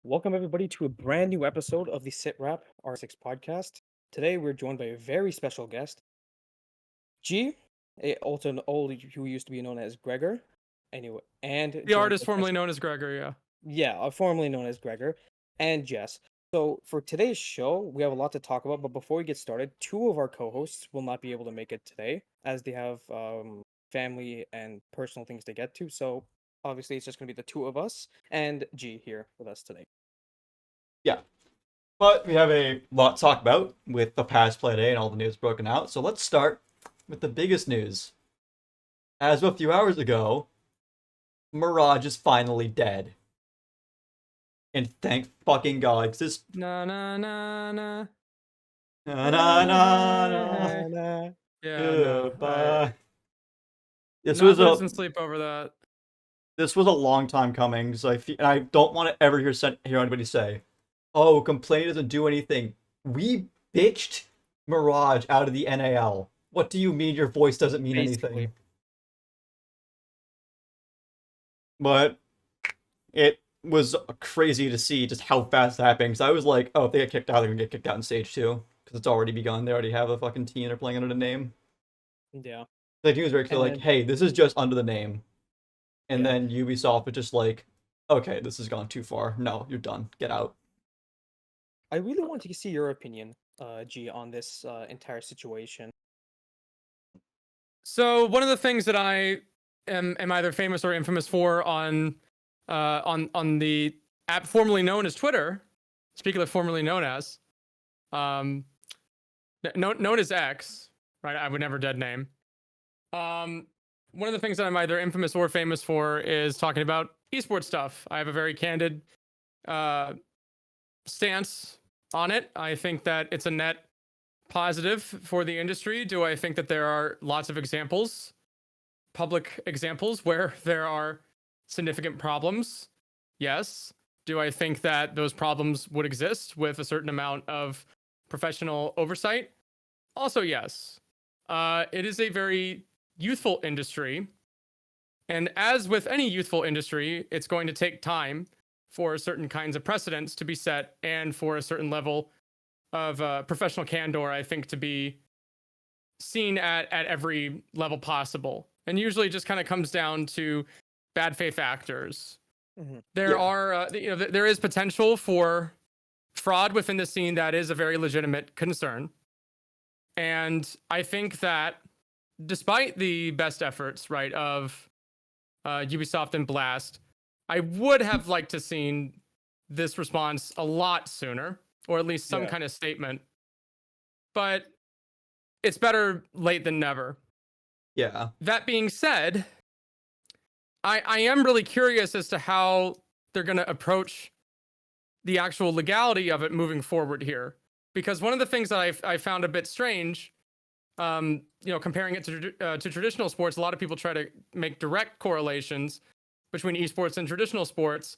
Welcome everybody to a brand new episode of the Sitrep R6 podcast. Today we're joined by a very special guest, G, also an old who used to be known as Gregor. Anyway, and The joined artist by formerly known as Gregor, yeah. formerly known as Gregor, and Jess. So for today's show, we have a lot to talk about, but before we get started, two of our co-hosts will not be able to make it today as they have family and personal things to get to. So obviously it's just going to be the two of us and G here with us today. Yeah, but we have a lot to talk about with the past play day and all the news broken out. So let's start with the biggest news. As of a few hours ago, Mirage is finally dead. And thank fucking God, 'cause this Na na na na. na na na na Yeah, no. goodbye. This Not was losing a sleep over that. this was a long time coming. So I don't want to ever hear anybody say, "Oh, complaint doesn't do anything." We bitched Mirage out of the NAL. What do you mean your voice doesn't mean Basically. anything? But it was crazy to see just how fast it happened. Because I was like, oh, if they get kicked out, they're gonna get kicked out in stage 2. Because it's already begun. They already have a fucking team they're playing under the name. Yeah. The team was very clear, And like, then- hey, this is just under the name. And Yeah. then Ubisoft was just like, okay, this has gone too far. No, you're done. Get out. I really want to see your opinion, G, on this entire situation. So one of the things that I am either famous or infamous for on the app formerly known as Twitter, speaking of formerly known as, known as X, right? I would never dead name. One of the things that I'm either infamous or famous for is talking about esports stuff. I have a very candid stance on it. I think that it's a net positive for the industry. Do I think that there are lots of examples, public examples, where there are significant problems? Yes. Do I think that those problems would exist with a certain amount of professional oversight? Also, yes. It is a very youthful industry. And as with any youthful industry, it's going to take time for certain kinds of precedents to be set and for a certain level of professional candor, I think, to be seen at every level possible. And usually it just kind of comes down to bad faith actors. There are, there is potential for fraud within the scene. That is a very legitimate concern. And I think that despite the best efforts, right, of Ubisoft and Blast, I would have liked to seen this response a lot sooner, or at least some kind of statement. But it's better late than never. Yeah. That being said, I am really curious as to how they're going to approach the actual legality of it moving forward here. Because one of the things that I found a bit strange, comparing it to traditional sports, a lot of people try to make direct correlations between esports and traditional sports.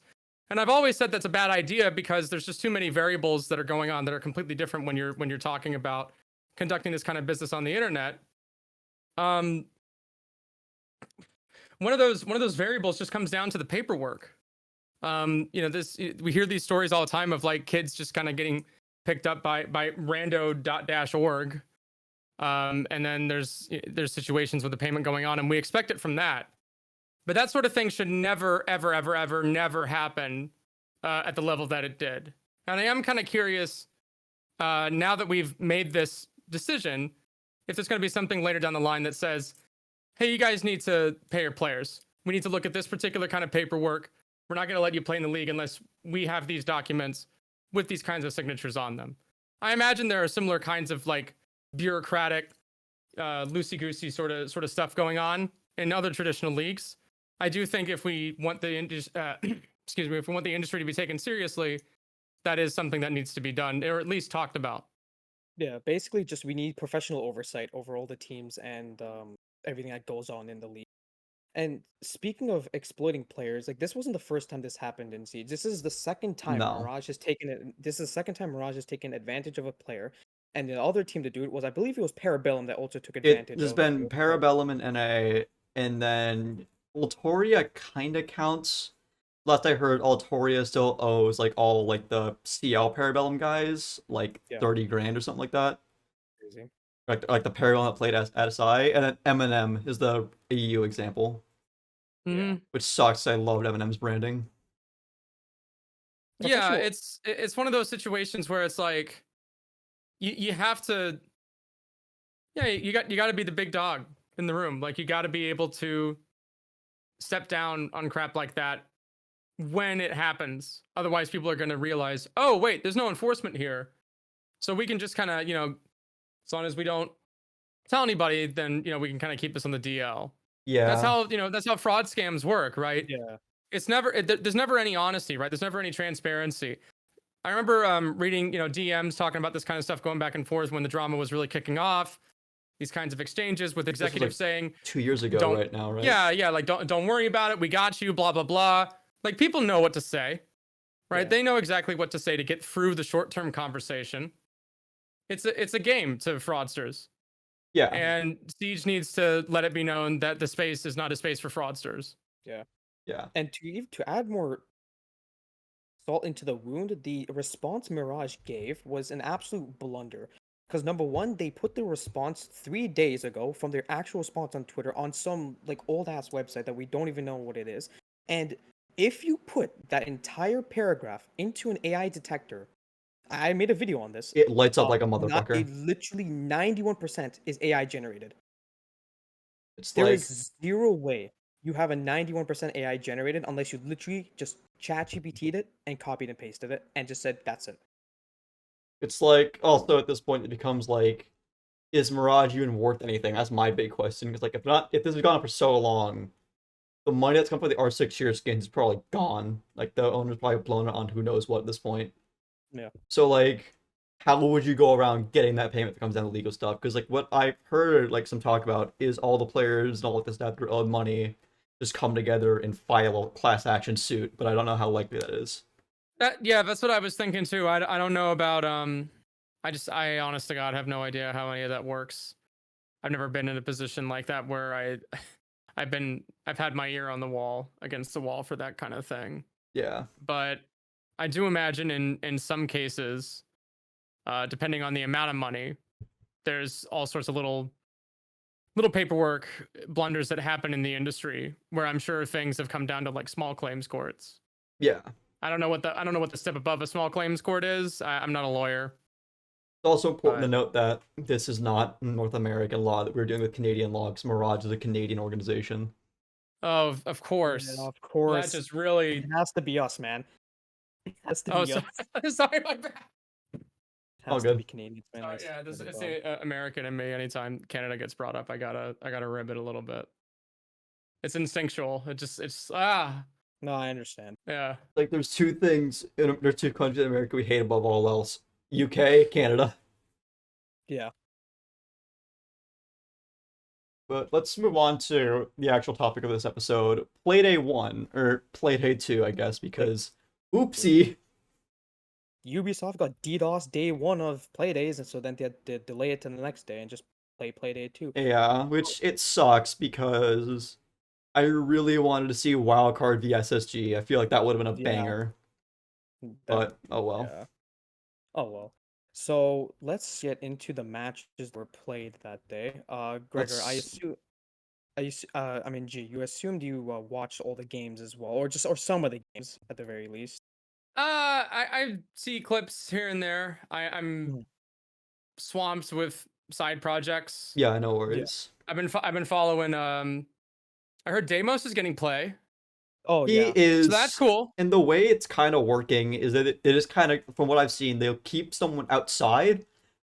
And I've always said that's a bad idea because there's just too many variables that are going on that are completely different when you're talking about conducting this kind of business on the internet. One of those variables just comes down to the paperwork. We hear these stories all the time of like kids just kind of getting picked up by rando.org. And then there's situations with the payment going on, and we expect it from that. But that sort of thing should never, ever, ever, ever, never happen at the level that it did. And I am kind of curious, now that we've made this decision, if there's going to be something later down the line that says, hey, you guys need to pay your players. We need to look at this particular kind of paperwork. We're not going to let you play in the league unless we have these documents with these kinds of signatures on them. I imagine there are similar kinds of like bureaucratic, loosey-goosey sort of stuff going on in other traditional leagues. I do think if we want the if we want the industry to be taken seriously, that is something that needs to be done, or at least talked about. Yeah, basically just we need professional oversight over all the teams and everything that goes on in the league. And speaking of exploiting players, like this wasn't the first time this happened in Siege. This is the second time No. Mirage has taken it. This is the second time Mirage has taken advantage of a player. And the other team to do it was, I believe it was Parabellum that also took advantage There's of been Parabellum and NA, and then Ultoria kind of counts. last I heard, Altoria still owes like all like the CL Parabellum guys like Yeah. 30 grand or something like that. Crazy. Like the Parabellum that played at SI, and then Eminem is the EU example, Hmm. which sucks. I loved Eminem's branding. Yeah, for Yeah, sure. it's one of those situations where it's like you have to, yeah, you got to be the big dog in the room. Like you got to be able to step down on crap like that when it happens. Otherwise, people are going to realize, oh wait, there's no enforcement here, so we can just kind of, as long as we don't tell anybody, then we can kind of keep this on the DL. That's Yeah, how that's how fraud scams work, right? Yeah. It's never there's never any honesty, right? There's never any transparency. I remember reading DMs talking about this kind of stuff going back and forth when the drama was really kicking off. These kinds of exchanges with this was executives like saying, 2 years ago "Don't, right now, right? yeah, like don't worry about it. We got you." Blah blah blah. Like people know what to say, right? Yeah. They know exactly what to say to get through the short-term conversation. It's a game to fraudsters, Yeah, and Siege needs to let it be known that the space is not a space for fraudsters. Yeah. yeah. And to add more salt into the wound, the response Mirage gave was an absolute blunder. Because number one, they put the response 3 days ago from their actual response on Twitter on some like old ass website that we don't even know what it is. And if you put that entire paragraph into an AI detector, I made a video on this. It lights up like a Not motherfucker. it literally 91% is AI generated. It's There like is zero way you have a 91% AI generated unless you literally just chat GPT'd it and copied and pasted it and just said that's it. it's like also at this point it becomes like, is Mirage even worth anything? That's my big question. Because like if this has gone on for so long, the money that's come from the R6 tier skins is probably gone. Like the owner's probably blown it on who knows what at this point. Yeah. So like, how would you go around getting that payment that comes down to legal stuff? Because like what I've heard like some talk about is all the players and all like this stuff that owed money just come together and file a class action suit, but I don't know how likely that is. Yeah, that's what I was thinking too. I don't know about I honest to God have no idea how any of that works. I've never been in a position like that where I've had my ear on the wall against the wall for that kind of thing. Yeah. But I do imagine in some cases, depending on the amount of money, there's all sorts of little paperwork blunders that happen in the industry where I'm sure things have come down to like small claims courts. Yeah. I don't know what the step above a small claims court is. I'm not a lawyer. It's also important to But note that this is not North American law, that we're dealing with Canadian law, because Mirage is a Canadian organization. of course, Yeah, of that course. just really. It has to be us, man. It has to Oh, be us. sorry, my bad. It All has to good. be Canadians, man. Oh, yeah, this it's the American in me. Anytime Canada gets brought up, I gotta rib it a little bit. It's instinctual. It's No, I understand. yeah. Like there's there's two countries in America we hate above all else. UK, Canada. Yeah. But let's move on to the actual topic of this episode. Playday 1, or Playday 2, I guess, because oopsie. Ubisoft got DDoS day one of Playdays, and so then they had to delay it to the next day and just play Playday 2. Yeah, which it sucks because I really wanted to see WildCard v SSG. I feel like that would have been a Yeah. banger. But oh well. Yeah. Oh well. So let's get into the matches that were played that day. Gregor, Let's- I mean, G, you assumed you watched all the games as well, or some of the games at the very least. I see clips here and there. I'm Mhm. swamped with side projects. Yeah, no worries. I've been following. I heard Deimos is getting play, Oh He yeah. is so that's cool. And the way it's kind of working is that it is kind of, from what I've seen, they'll keep someone outside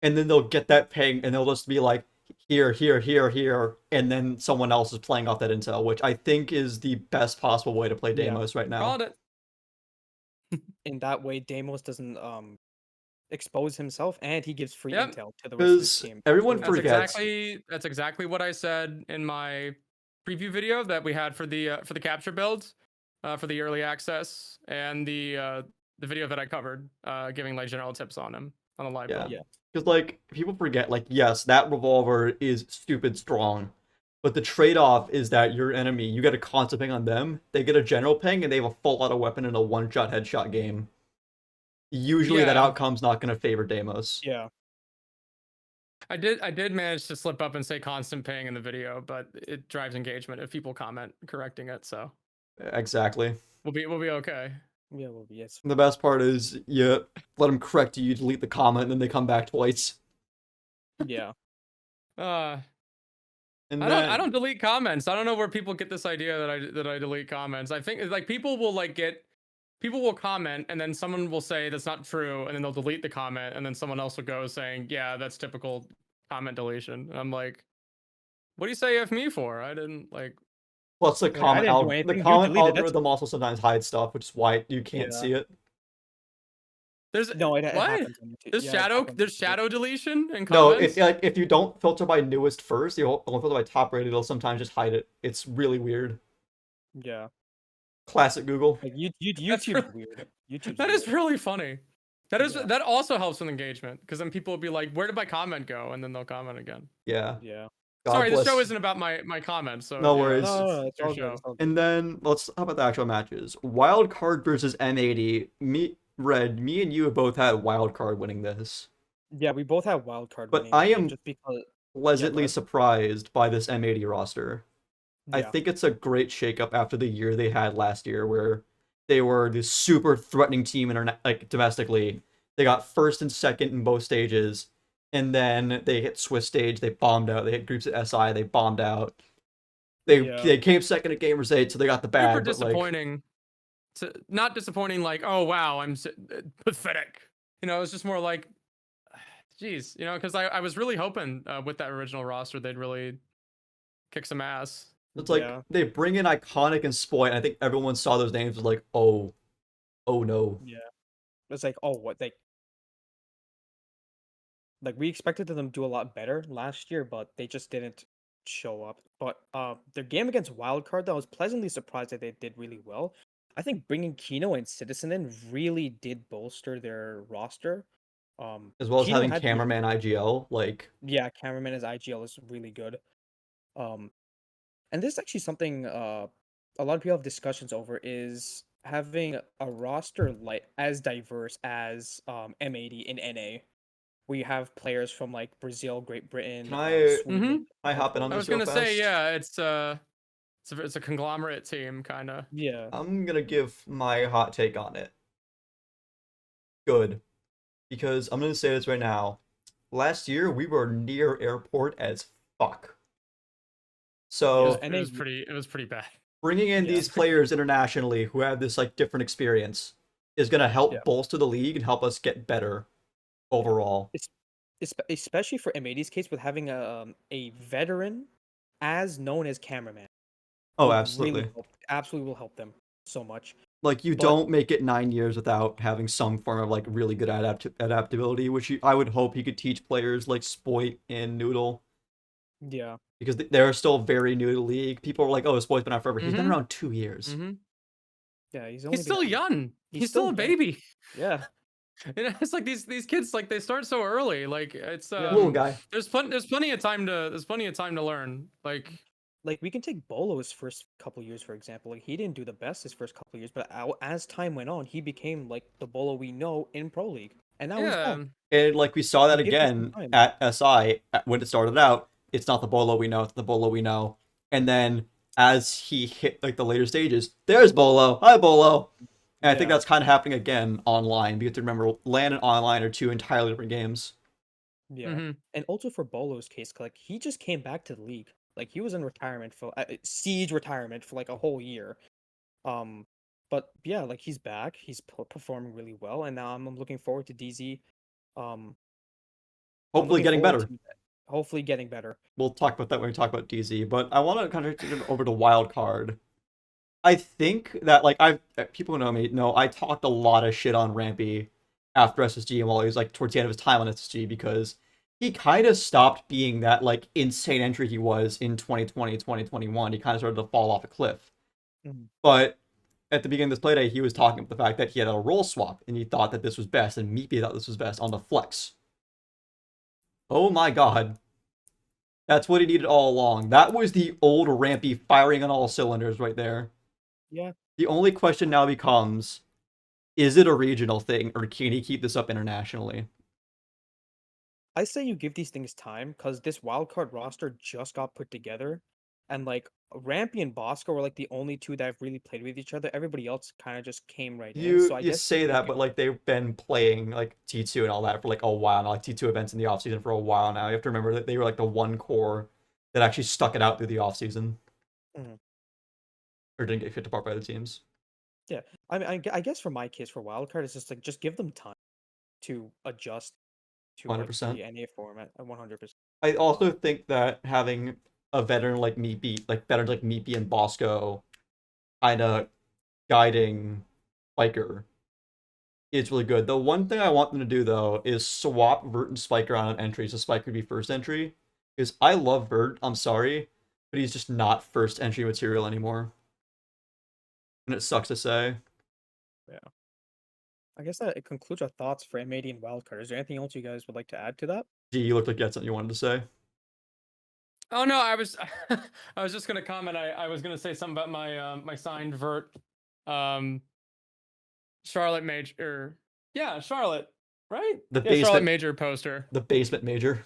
and then they'll get that ping and they'll just be like, here, here, here, here, and then someone else is playing off that intel, which I think is the best possible way to play Yeah. Deimos right now. Called it. In that way, Deimos doesn't expose himself, and he gives free Yep. intel to the rest of his Because team. everyone So- forgets. That's exactly what I said in my preview video that we had for the capture build, for the early access, and the video that I covered, giving like general tips on him on the live Yeah. build. Yeah. Because, like, people forget, like, yes, that revolver is stupid strong, But the trade-off is that your enemy, you get a constant ping on them, they get a general ping, and they have a full auto weapon in a one-shot headshot game. Usually that Yeah. outcome's not going to favor Deimos. Yeah. I did manage to slip up and say constant ping in the video, but it drives engagement if people comment correcting it, so Exactly. we'll be okay. Yeah, well, yes. The best part is you let them correct you, delete the comment, and then they come back twice. Yeah. And I don't delete comments. I don't know where people get this idea that I delete comments. I think like people will comment and then someone will say that's not true and then they'll delete the comment and then someone else will go saying, yeah, that's typical comment deletion. And I'm like, what do you say F me for? I didn't like. Plus the comment didn't do anything. the You comment deleted it. algorithm also sometimes hides stuff, which is why you can't Yeah. see it. There's No, it what? happens on YouTube. There's Yeah, it shadow happens on there's YouTube. shadow deletion in No, comments. if you don't filter by newest first, you only filter by top rated, it'll sometimes just hide it. It's really weird. Yeah. Classic Google. Like YouTube's weird. YouTube's That is weird. really funny. That is Yeah. that also helps with engagement because then people will be like, where did my comment go? And then they'll comment again. Yeah. Yeah. God Sorry, bless. this show isn't about my comments. So No yeah, worries. No, it's your all good. show. It's all good. And then let's talk about the actual matches. Wildcard versus M80. Me and you have both had Wildcard winning this. Yeah, we both have wild card But winning I this game am just because pleasantly ahead. surprised by this M80 roster. I yeah. think it's a great shakeup after the year they had last year, where they were this super threatening team like domestically. They got first and second in both stages, and then they hit Swiss stage. They bombed out. They hit groups at SI. They bombed out. They came second at Gamers 8, so they got the bag. Super but disappointing. Not disappointing like, oh wow, I'm pathetic. You know, it's just more like, geez, you know, because I was really hoping with that original roster they'd really kick some ass. It's like they bring in Iconic and Spoy, and I think everyone saw those names was like, oh no. Yeah. It's like, oh, what like we expected them to do a lot better last year, but they just didn't show up. But their game against Wildcard, though, I was pleasantly surprised that they did really well. I think bringing Kino and Citizen in really did bolster their roster. As well as Kino having had Cameraman IGL, like yeah, Cameraman as IGL is really good. And this is actually something a lot of people have discussions over is having a roster like as diverse as M80 in NA, where you have players from like Brazil, Great Britain, Can I Sweden. I hop in on I this was gonna real say, fast? yeah, it's a conglomerate team, kind of. Yeah. I'm gonna give my hot take on it. Good. Because I'm gonna say this right now. Last year we were near airport as fuck. So Yeah, it was pretty bad. bringing in these players internationally who have this like different experience is gonna help bolster the league and help us get better overall. Especially for M80's case with having a veteran as known as Cameraman. Oh, absolutely. Absolutely will help them so much. Like you don't make it 9 years without having some form of like really good adaptability, which I would hope he could teach players like Spoit and Noodle. Yeah. Because they're still very new to the league. People are like, "Oh, Spoit's been out forever." He's been around 2 years. Yeah, he's still young. He's still a baby. Yeah. And it's like these kids like they start so early. Like it's little guy. There's plenty of time to learn. Like we can take Bolo's first couple years for example. Like he didn't do the best his first couple years, but as time went on, he became like the Bolo we know in Pro League, and now he's gone. And like we saw that again at SI when it started out. It's not the Bolo we know; it's the Bolo we know. And then as he hit like the later stages, there's Bolo. Hi, Bolo. And I think that's kind of happening again online because remember, LAN and online are two entirely different games. Yeah, and also for Bolo's case, like he just came back to the league. Like he was in retirement for siege retirement for like a whole year. But yeah, like he's back. He's performing really well, and now I'm looking forward to DZ. Hopefully getting better. Hopefully getting better. We'll talk about that when we talk about DZ. But I want to kind of turn over to Wildcard. I think that like people who know me know I talked a lot of shit on Rampy after SSG and while he was like towards the end of his time on SSG because he kind of stopped being that like insane entry he was in 2020, 2021. He kind of started to fall off a cliff. But at the beginning of this playdate, he was talking about the fact that he had a role swap and he thought that this was best, and Meepy thought this was best on the flex. Oh my god. That's what he needed all along. That was the old Rampy firing on all cylinders right there. Yeah. The only question now becomes, is it a regional thing, or can he keep this up internationally? I say you give these things time because this wildcard roster just got put together, and like Rampy and Bosco were like the only two that have really played with each other. Everybody else kind of just came right in. You So I you guess say you that, give but like they've been playing like T2 and all that for like a while now, like T2 events in the offseason for a while now. You have to remember that they were like the one core that actually stuck it out through the offseason. Mhm. Or didn't get picked apart by the teams. Yeah, I mean, I guess for my case for wildcard, it's just like just give them time to adjust to like 100%. the NA format. 100%. I also think that having a veteran like veterans like Meepy and Bosco kind of guiding Spiker is really good. The one thing I want them to do though is swap Vert and Spiker on entries so Spiker could be first entry. Because I love Vert, I'm sorry, but he's just not first entry material anymore. And it sucks to say. Yeah. I guess that it concludes our thoughts for M80 and wildcard. Is there anything else you guys would like to add to that? Gee, you looked like you had something you wanted to say. Oh no, I was I was just gonna comment. I was gonna say something about my my signed vert, Charlotte Major. Yeah, Charlotte, right? The Yeah, Charlotte basement Major poster. the basement major.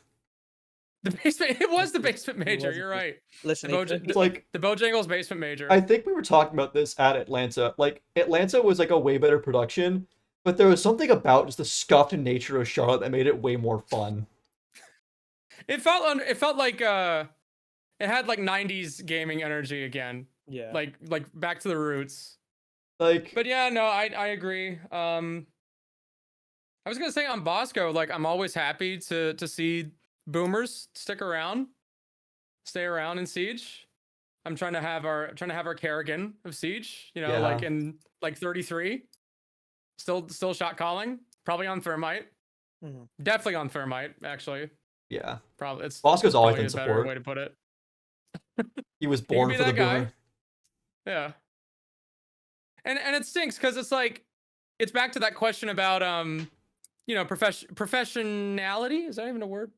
The basement. It was the basement major. was a You're bas- right. Listen, The, It's like the Bojangles basement major. I think we were talking about this at Atlanta. Like Atlanta was like a way better production, but there was something about just the scuffed nature of Charlotte that made it way more fun. It felt like it had like 90s gaming energy again. yeah. Like back to the roots. Like But yeah, no, I agree. I was gonna say on Bosco, like I'm always happy to see boomers stick around, stay around in Siege. I'm trying to have our Kerrigan of Siege, you know, Yeah. like in like 33. Still shot calling. Probably on Thermite. Mhm. Definitely on Thermite, actually. yeah. Probably it's Bosco's always probably been a better support. way to put it. He was He could born be for the that guy. boomer. Yeah. And it stinks because it's like it's back to that question about you know, professionality. Is that even a word?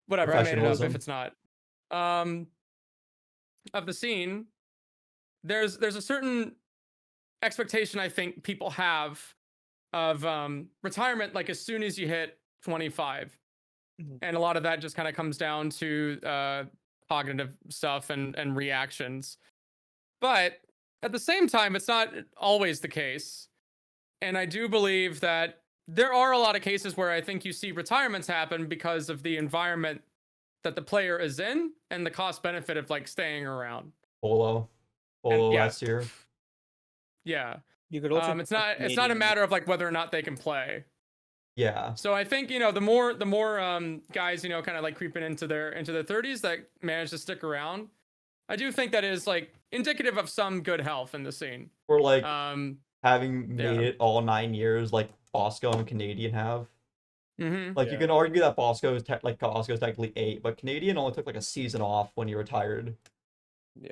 Whatever, I made it up if Professionalism. it's not. Um of the scene, there's a certain expectation I think people have of retirement like as soon as you hit 25. Mhm. And a lot of that just kind of comes down to cognitive stuff and reactions. But at the same time, it's not always the case. And I do believe that there are a lot of cases where I think you see retirements happen because of the environment that the player is in and the cost benefit of like staying around. Polo And yeah, last year. yeah. You could also It's not a Canadian- matter of like whether or not they can play. Yeah. So I think, you know, the more guys, you know, kind of like creeping into their 30s that manage to stick around, I do think that is like indicative of some good health in the scene. Or like having yeah. made it all 9 years like Bosco and Canadian have. Like you Yeah. can argue that Bosco's technically 8, but Canadian only took like a season off when he retired. Yeah.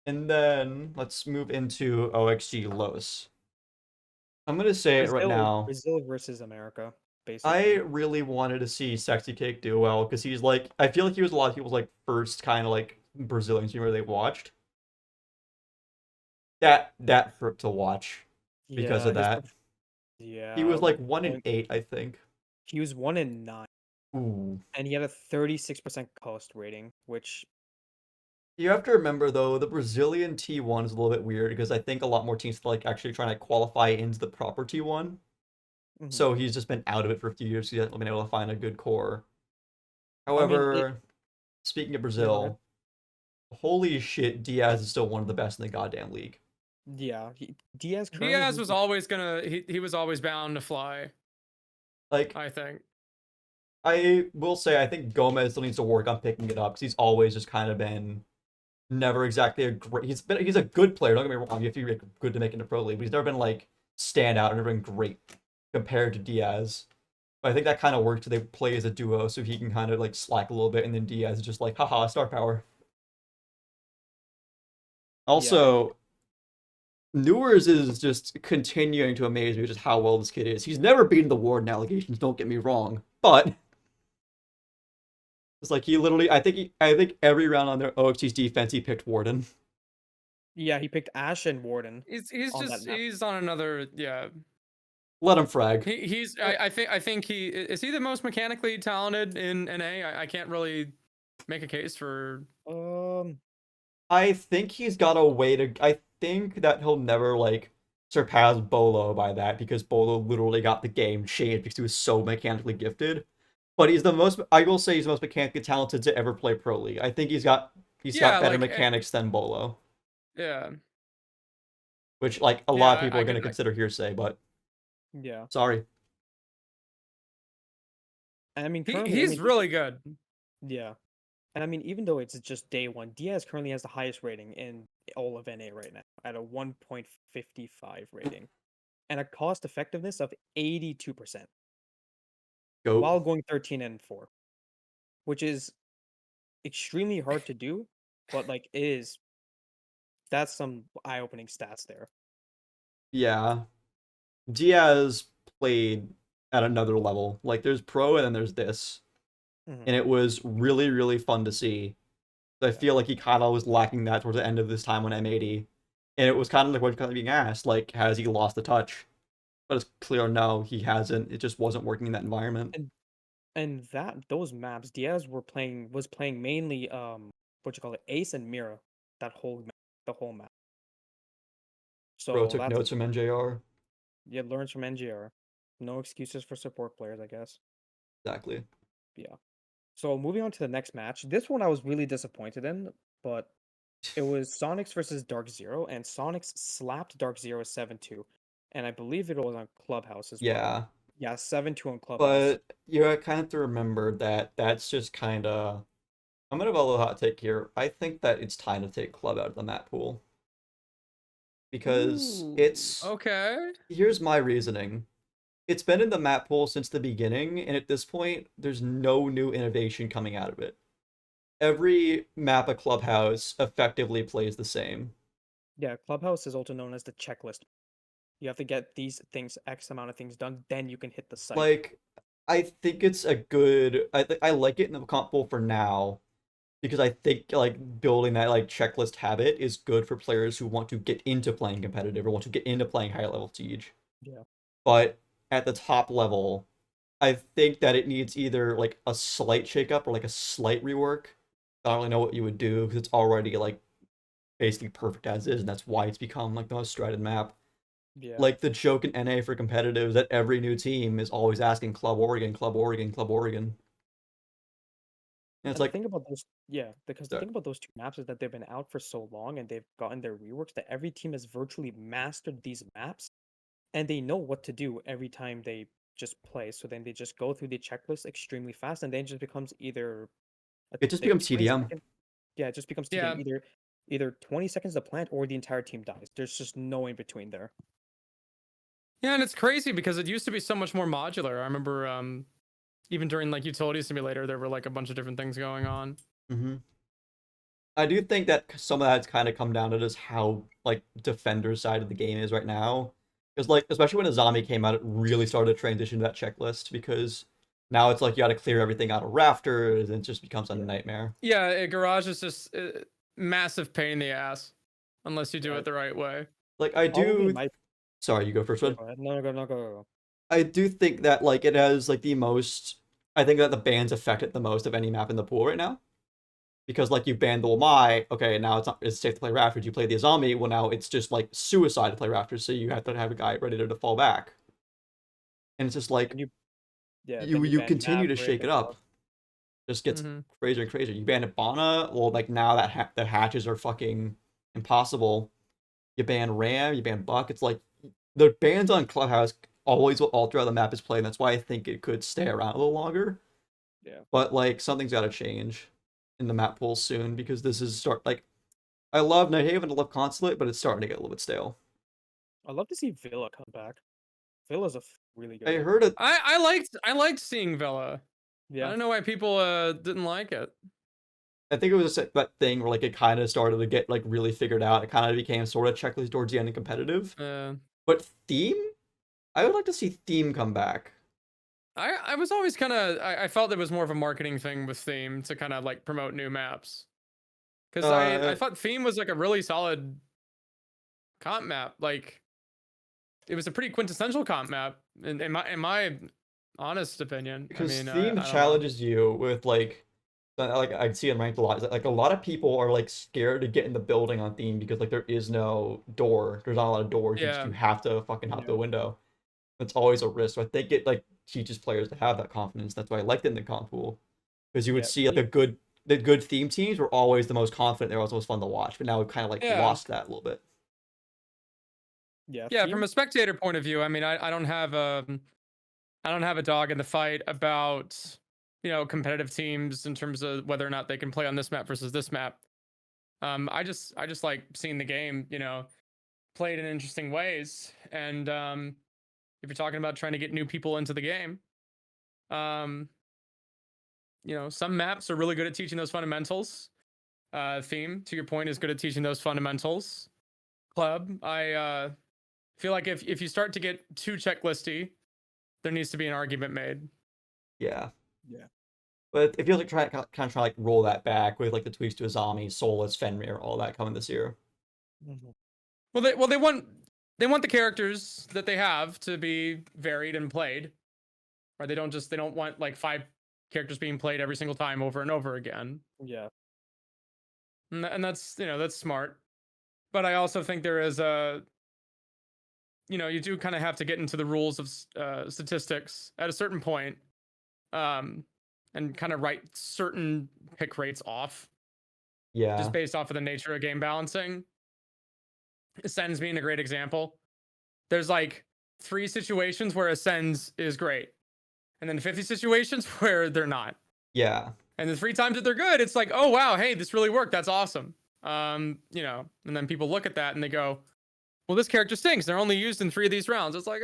And then let's move into OXG Los. I'm gonna say it right now. Brazil versus America, I basically. really wanted to see Sexy Cake do well because he's like I feel like he was a lot of people's like first kind of like Brazilian streamer they watched. That hurt to watch because of that. Yeah. He was like 1-8, I think. He was 1-9, Ooh. and he had a 36% cost rating, which You have to remember though, the Brazilian T1 is a little bit weird because I think a lot more teams like actually trying to qualify into the proper T1. mhm. So he's just been out of it for a few years. He hasn't been able to find a good core. mean, However, speaking of go Brazil, holy shit, Diaz is still one of the best in the goddamn league. yeah, Diaz Diaz currently was always gonna he was always bound to fly, Like, I think. I will say, I think Gomez still needs to work on picking it up because he's always just kind of been never exactly a great. He's a good player. Don't get me wrong. You have to be good to make it in the pro league, but he's never been like stand out and never been great compared to Diaz. But I think that kind of works. They play as a duo, so he can kind of like slack a little bit, and then Diaz is just like, haha, star power. Also, Newers is just continuing to amaze me just how well this kid is. He's never beaten the Warden allegations, don't get me wrong, but It's like he literally, I think every round on their OXG's defense, he picked Warden. Yeah, he picked Ash and Warden He's on that just map. he's on another Let him frag. He's Well- I think he is he the most mechanically talented in NA. I can't really make a case for. I think he's got a way to. I think that he'll never like surpass Bolo by that because Bolo literally got the game changed because he was so mechanically gifted. But he's the most. I will say he's the most mechanically talented to ever play Pro League. I think he's got Yeah, better like, mechanics than Bolo, Yeah, which like a lot of people are going to consider hearsay. But Yeah, sorry, and I mean he's really good. Yeah, and I mean even though it's just day one, Diaz currently has the highest rating in all of NA right now at a 1.55 rating, and a cost effectiveness of 82%, go. while going 13-4, which is extremely hard to do, but like that's some eye-opening stats there. Yeah, Diaz played at another level. Like there's pro and then there's this, and it was really really fun to see. I feel like he kind of was lacking that towards the end of this time on M80, and it was kind of like what kind of being asked, like has he lost the touch? But it's clear no, he hasn't. It just wasn't working in that environment. And those maps, Diaz was playing mainly what you call it, Ace and Mira, the whole map. So Bro took that's notes from NJR. Yeah, learns from NGR. No excuses for support players, I guess. Exactly. Yeah. So moving on to the next match. This one I was really disappointed in, but it was SONIQS versus DARKZERO, and SONIQS slapped DARKZERO 7-2. And I believe it was on Clubhouse as well. Yeah. Yeah, 7-2 on Clubhouse. But you kind of have to remember that that's just kind of. I'm gonna have a little hot take here. I think that it's time to take Club out of the map pool because it's okay. Here's my reasoning. It's been in the map pool since the beginning, and at this point, there's no new innovation coming out of it. Every map of Clubhouse effectively plays the same. Yeah, Clubhouse is also known as the checklist. You have to get these things, X amount of things done, then you can hit the site. Like, I think it's a good. I like it in the comp pool for now, because I think like building that like checklist habit is good for players who want to get into playing competitive or want to get into playing higher level Siege. Yeah. But at the top level, I think that it needs either like a slight shakeup or like a slight rework. I don't really know what you would do because it's already like basically perfect as is, and that's why it's become like the most strided map. Yeah. Like the joke in NA for competitive is that every new team is always asking Club Oregon, Club Oregon, Club Oregon. And it's like, the thing about those, because the thing about those two maps is that they've been out for so long and they've gotten their reworks that every team has virtually mastered these maps, and they know what to do every time they just play. So then they just go through the checklist extremely fast, and then it just becomes it just becomes 20 TDM. second- Yeah, it just becomes TDM. Either 20 seconds to plant or the entire team dies. There's just no in between there. Yeah, and it's crazy because it used to be so much more modular. I remember even during like Utility Simulator, there were like a bunch of different things going on. Mm-hmm. I do think that some of that's kind of come down to just how like defender side of the game is right now. Because like especially when a zombie came out, it really started to transition to that checklist because now it's like you got to clear everything out of rafters and it just becomes a nightmare. Yeah, Garage is just a massive pain in the ass unless you do it the right way. Like I do. Sorry, you go first, Red. No, go. I do think that like it has like the most. I think that the bans affect it the most of any map in the pool right now. Because like you banned the Lamai, okay, now it's safe to play Rafters. You play the Zombie, well now it's just like suicide to play Rafters, so you have to have a guy ready to fall back. And it's just like you continue to shake it up. Just gets crazier and crazier. You ban Ibana, well like now that the hatches are fucking impossible. You ban Ram, you ban Buck. It's like the bans on Clubhouse always will alter how the map is played. And that's why I think it could stay around a little longer. Yeah. But like something's got to change in the map pool soon because this is I love Nighthaven, I love Consulate, but it's starting to get a little bit stale. I'd love to see Villa come back. Villa's a really good. I heard it. I liked seeing Villa. Yeah. I don't know why people didn't like it. I think it was just that thing where like it kind of started to get like really figured out. It kind of became sort of checklist towards the end and competitive. But Theme, I would like to see Theme come back. I was always kind of I felt it was more of a marketing thing with Theme to kind of like promote new maps because I Uh, thought Theme was like a really solid comp map. Like it was a pretty quintessential comp map in my honest opinion. I because mean, theme I don't know. challenges you with like I see it ranked a lot. Is that, like a lot of people are like scared to get in the building on theme because like there is no door. There's not a lot of doors. You Yeah, have to fucking hop Yeah. the window. It's always a risk. So I think it like teaches players to have that confidence. That's why I liked it in the comp pool because you would Yeah. see like the good theme teams were always the most confident. They were always the most fun to watch. But now we've kind of like yeah, lost that a little bit. Yeah. yeah. From Theme. a spectator point of view, I mean, I don't have a dog in the fight about competitive teams in terms of whether or not they can play on this map versus this map. I just like seeing the game, played in interesting ways. And if you're talking about trying to get new people into the game, um, some maps are really good at teaching those fundamentals. Theme, to your point, is good at teaching those fundamentals. Club, I feel like if you start to get too checklisty, there needs to be an argument made. Yeah. Yeah. But it feels like kind of trying to like roll that back with like the tweaks to Azami, Solus, Fenrir, all that coming this year. Mhm. Well, they want the characters that they have to be varied and played. Right? They don't want like 5 characters being played every single time over and over again. Yeah. And that's that's smart. But I also think there is a you do kind of have to get into the rules of statistics at a certain point, and kind of write certain pick rates off just Yeah. based off of the nature of game balancing. Ascends being a great example. There's like 3 situations where Ascends is great, and then 50 situations where they're not. Yeah. And the 3 times that they're good, it's like, oh wow, hey, this really worked. That's awesome. And then people look at that and they go, well, this character stinks. They're only used in 3 of these rounds. It's like,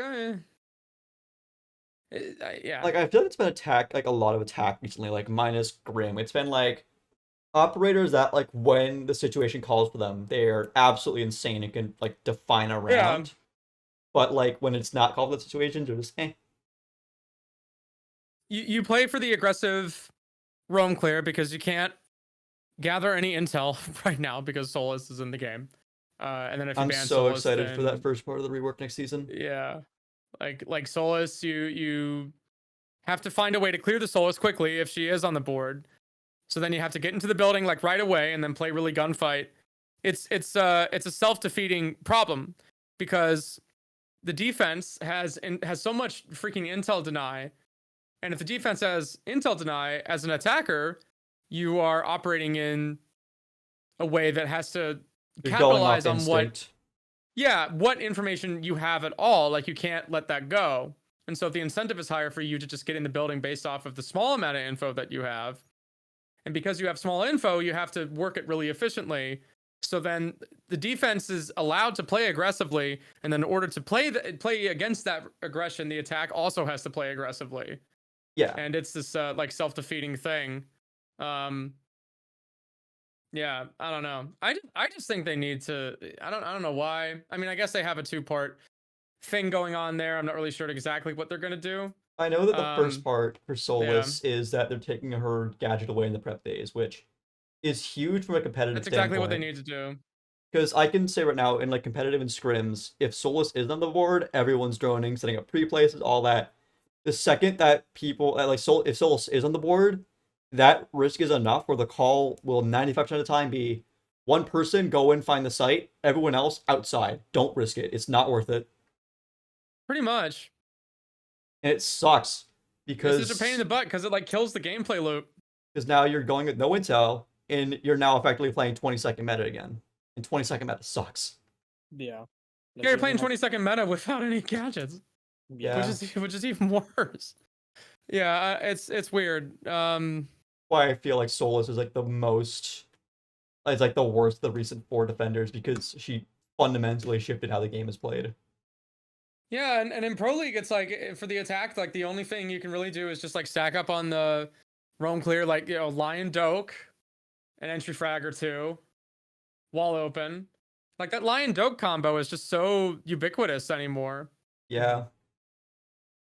yeah. Like I feel like it's been attack like a lot of attack recently, like minus Grim. It's been like operators that like when the situation calls for them, they're absolutely insane and can like define a Yeah. round. But like when it's not called for the situation, they're just You play for the aggressive roam clear because you can't gather any intel right now because Solus is in the game. And then if you I'm ban so Solus, excited for that then first part of the rework next season. yeah, like Solus, you have to find a way to clear the Solus quickly if she is on the board. So then you have to get into the building like right away and then play really gunfight. It's a self-defeating problem because the defense has so much freaking intel deny, and if the defense has intel deny as an attacker, you are operating in a way that has to You're going off capitalize on instinct. what information you have at all. Like you can't let that go. And so if the incentive is higher for you to just get in the building based off of the small amount of info that you have, and because you have small info, you have to work it really efficiently. So then the defense is allowed to play aggressively, and then in order to play against that aggression, the attack also has to play aggressively. Yeah. And it's this like self-defeating thing. Yeah, I don't know. I just think they need to. I don't know why. I mean, I guess they have a 2-part thing going on there. I'm not really sure exactly what they're gonna do. I know that the first part for Yeah. Solus is that they're taking her gadget away in the prep phase, which is huge from a competitive That's exactly what they standpoint. need to do. Because I can say right now, in like competitive and scrims, if Solus is on the board, everyone's droning, setting up pre-places, all that. The second that people like if Solus is on the board, that risk is enough where the call will 95% of the time be one person go in, find the site, everyone else outside. Don't risk it. It's not worth it. Pretty much. And it sucks because It's such a pain in the butt because it like kills the gameplay loop. because now you're going with no intel and you're now effectively playing 20-second meta again. And 20-second meta sucks. Yeah. Yeah, you're playing 20-second meta without any gadgets, Yeah. which is even worse. Yeah, it's weird. Why I feel like Solus is like the most it's like the worst of the recent 4 defenders because she fundamentally shifted how the game is played. Yeah, and in Pro League, it's like for the attack, like the only thing you can really do is just like stack up on the roam clear, like Lion Doke, an entry frag or 2, wall open. Like that Lion Doke combo is just so ubiquitous anymore. Yeah.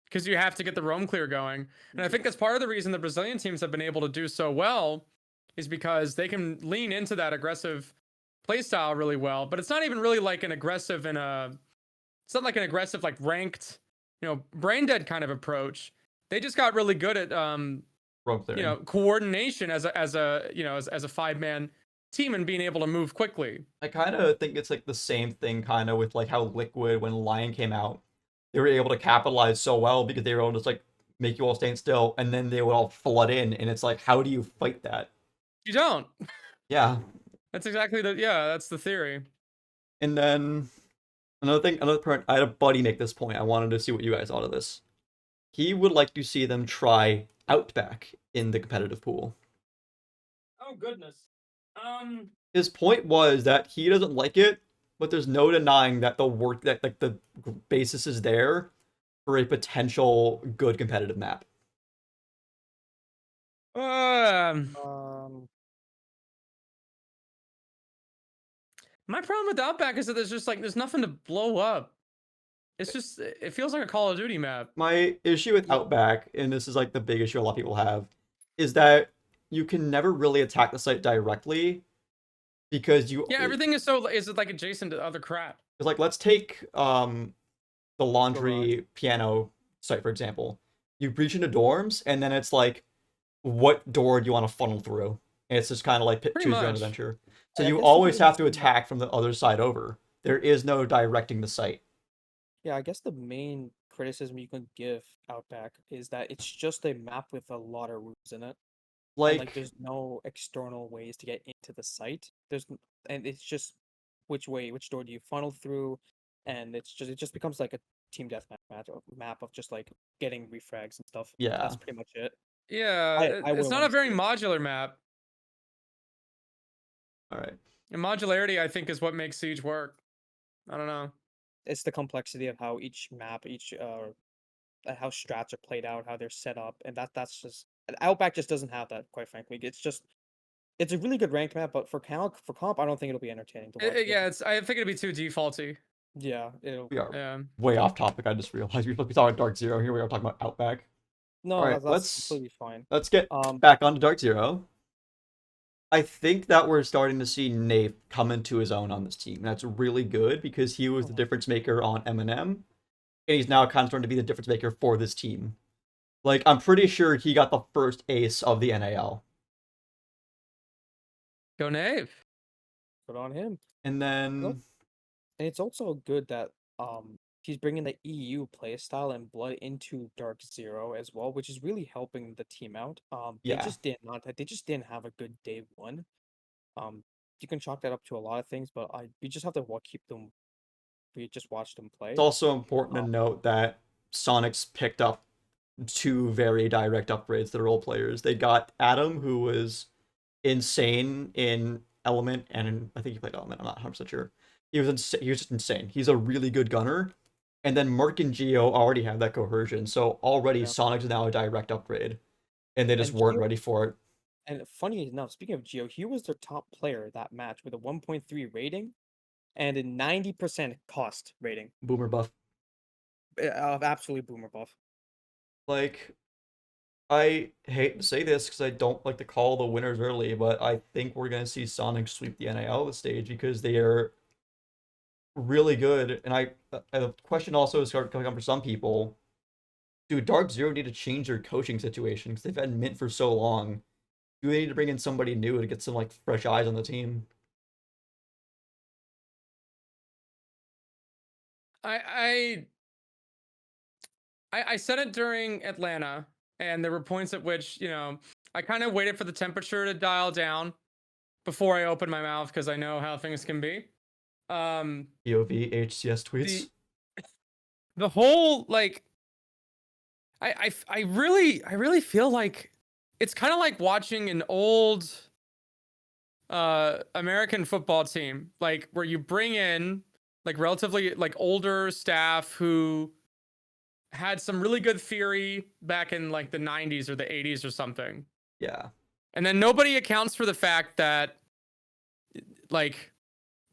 because you have to get the roam clear going. And I think that's part of the reason the Brazilian teams have been able to do so well is because they can lean into that aggressive play style really well. But it's not even really like an aggressive it's not like an aggressive, like ranked, brain dead kind of approach. They just got really good at roam clearing. coordination as a 5-man team and being able to move quickly. I kind of think it's like the same thing kind of with like how Liquid, when Lion came out, they were able to capitalize so well because they were able to just like make you all stand still, and then they would all flood in, and it's like, how do you fight that? You don't. Yeah. That's exactly that's the theory. And then another part, I had a buddy make this point. I wanted to see what you guys thought of this. He would like to see them try Outback in the competitive pool. Oh goodness. His point was that he doesn't like it, but there's no denying that the basis is there for a potential good competitive map. My problem with Outback is that there's nothing to blow up. It's just, it feels like a Call of Duty map. My issue with Outback, and this is like the big issue a lot of people have, is that you can never really attack the site directly because everything is like adjacent to other crap. It's like, let's take the laundry piano site, for example. You breach into dorms, and then it's like, what door do you want to funnel through? And it's just kind of like choose your own adventure. So you always have to attack from the other side over. There is no directing the site. Yeah, I guess the main criticism you can give Outback is that it's just a map with a lot of rooms in it. Like there's no external ways to get into the site. And it's just which door do you funnel through, and it just becomes like a team deathmatch map of just like getting refrags and stuff. Yeah, that's pretty much it. Yeah, it's not a very modular map. All right. And modularity, I think, is what makes Siege work. I don't know. It's the complexity of how each map, how strats are played out, how they're set up, and that's just Outback just doesn't have that. Quite frankly, it's a really good ranked map, but for comp, I don't think it'll be entertaining to watch. I think it'll be too defaulty. Yeah, we are way off topic. I just realized we talking about DARKZERO. Here we are talking about Outback. No, all right, that's completely fine. Let's get back onto DARKZERO. I think that we're starting to see Nafe come into his own on this team. That's really good because he was the difference maker on M&M, and he's now kind of starting to be the difference maker for this team. Like, I'm pretty sure he got the first ace of the NAL. Go Nafe. Good on him. And then... And it's also good that he's bringing the EU playstyle and blood into DARKZERO as well, which is really helping the team out. They just didn't have a good day one. You can chalk that up to a lot of things, but we just have to just watch them play. It's also important to note that SONIQS picked up 2 very direct upgrades to the role players. They got Adam, who was insane in Element, and I think he played Element, I'm not 100% sure. He was just insane. He's a really good gunner. And then Merc and Geo already have that coercion, so already SONIQS is now a direct upgrade. And they just weren't ready for it. And funny enough, speaking of Geo, he was their top player that match with a 1.3 rating and a 90% cost rating. Boomer buff. Absolutely boomer buff. Like, I hate to say this because I don't like to call the winners early, but I think we're going to see SONIQS sweep the NAL stage because they are really good. And the question also is coming up for some people: do DARKZERO need to change their coaching situation because they've had Mint for so long? Do they need to bring in somebody new to get some like fresh eyes on the team? I said it during Atlanta, and there were points at which I kind of waited for the temperature to dial down before I opened my mouth because I know how things can be. POV HCS tweets. The whole like, I really feel like it's kind of like watching an old American football team, like where you bring in like relatively like older staff who had some really good theory back in like the 90s or the 80s or something. Yeah. And then nobody accounts for the fact that like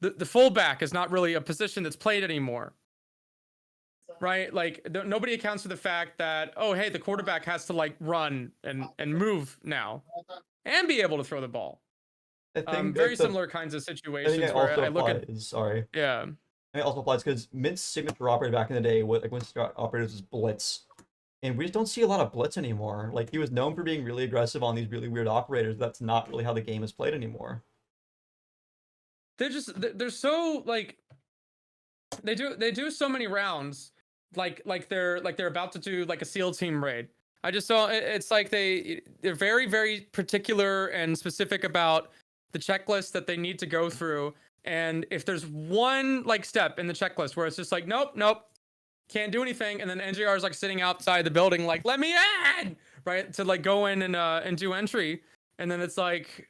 the fullback is not really a position that's played anymore. right? Like nobody accounts for the fact that, oh, hey, the quarterback has to like run and move now and be able to throw the ball. I think Very like similar kinds of I think situations it where also I look at, applies. Sorry. yeah. And it also applies because Mint's signature operator back in the day, what like when operators was blitz, and we just don't see a lot of blitz anymore. Like he was known for being really aggressive on these really weird operators. That's not really how the game is played anymore. They're so like they do so many rounds like they're about to do like a SEAL team raid. I just saw it's like they're very very particular and specific about the checklist that they need to go through. And if there's one like step in the checklist where it's just like nope, can't do anything, and then NJR is like sitting outside the building like let me in, right, to like go in and do entry, and then it's like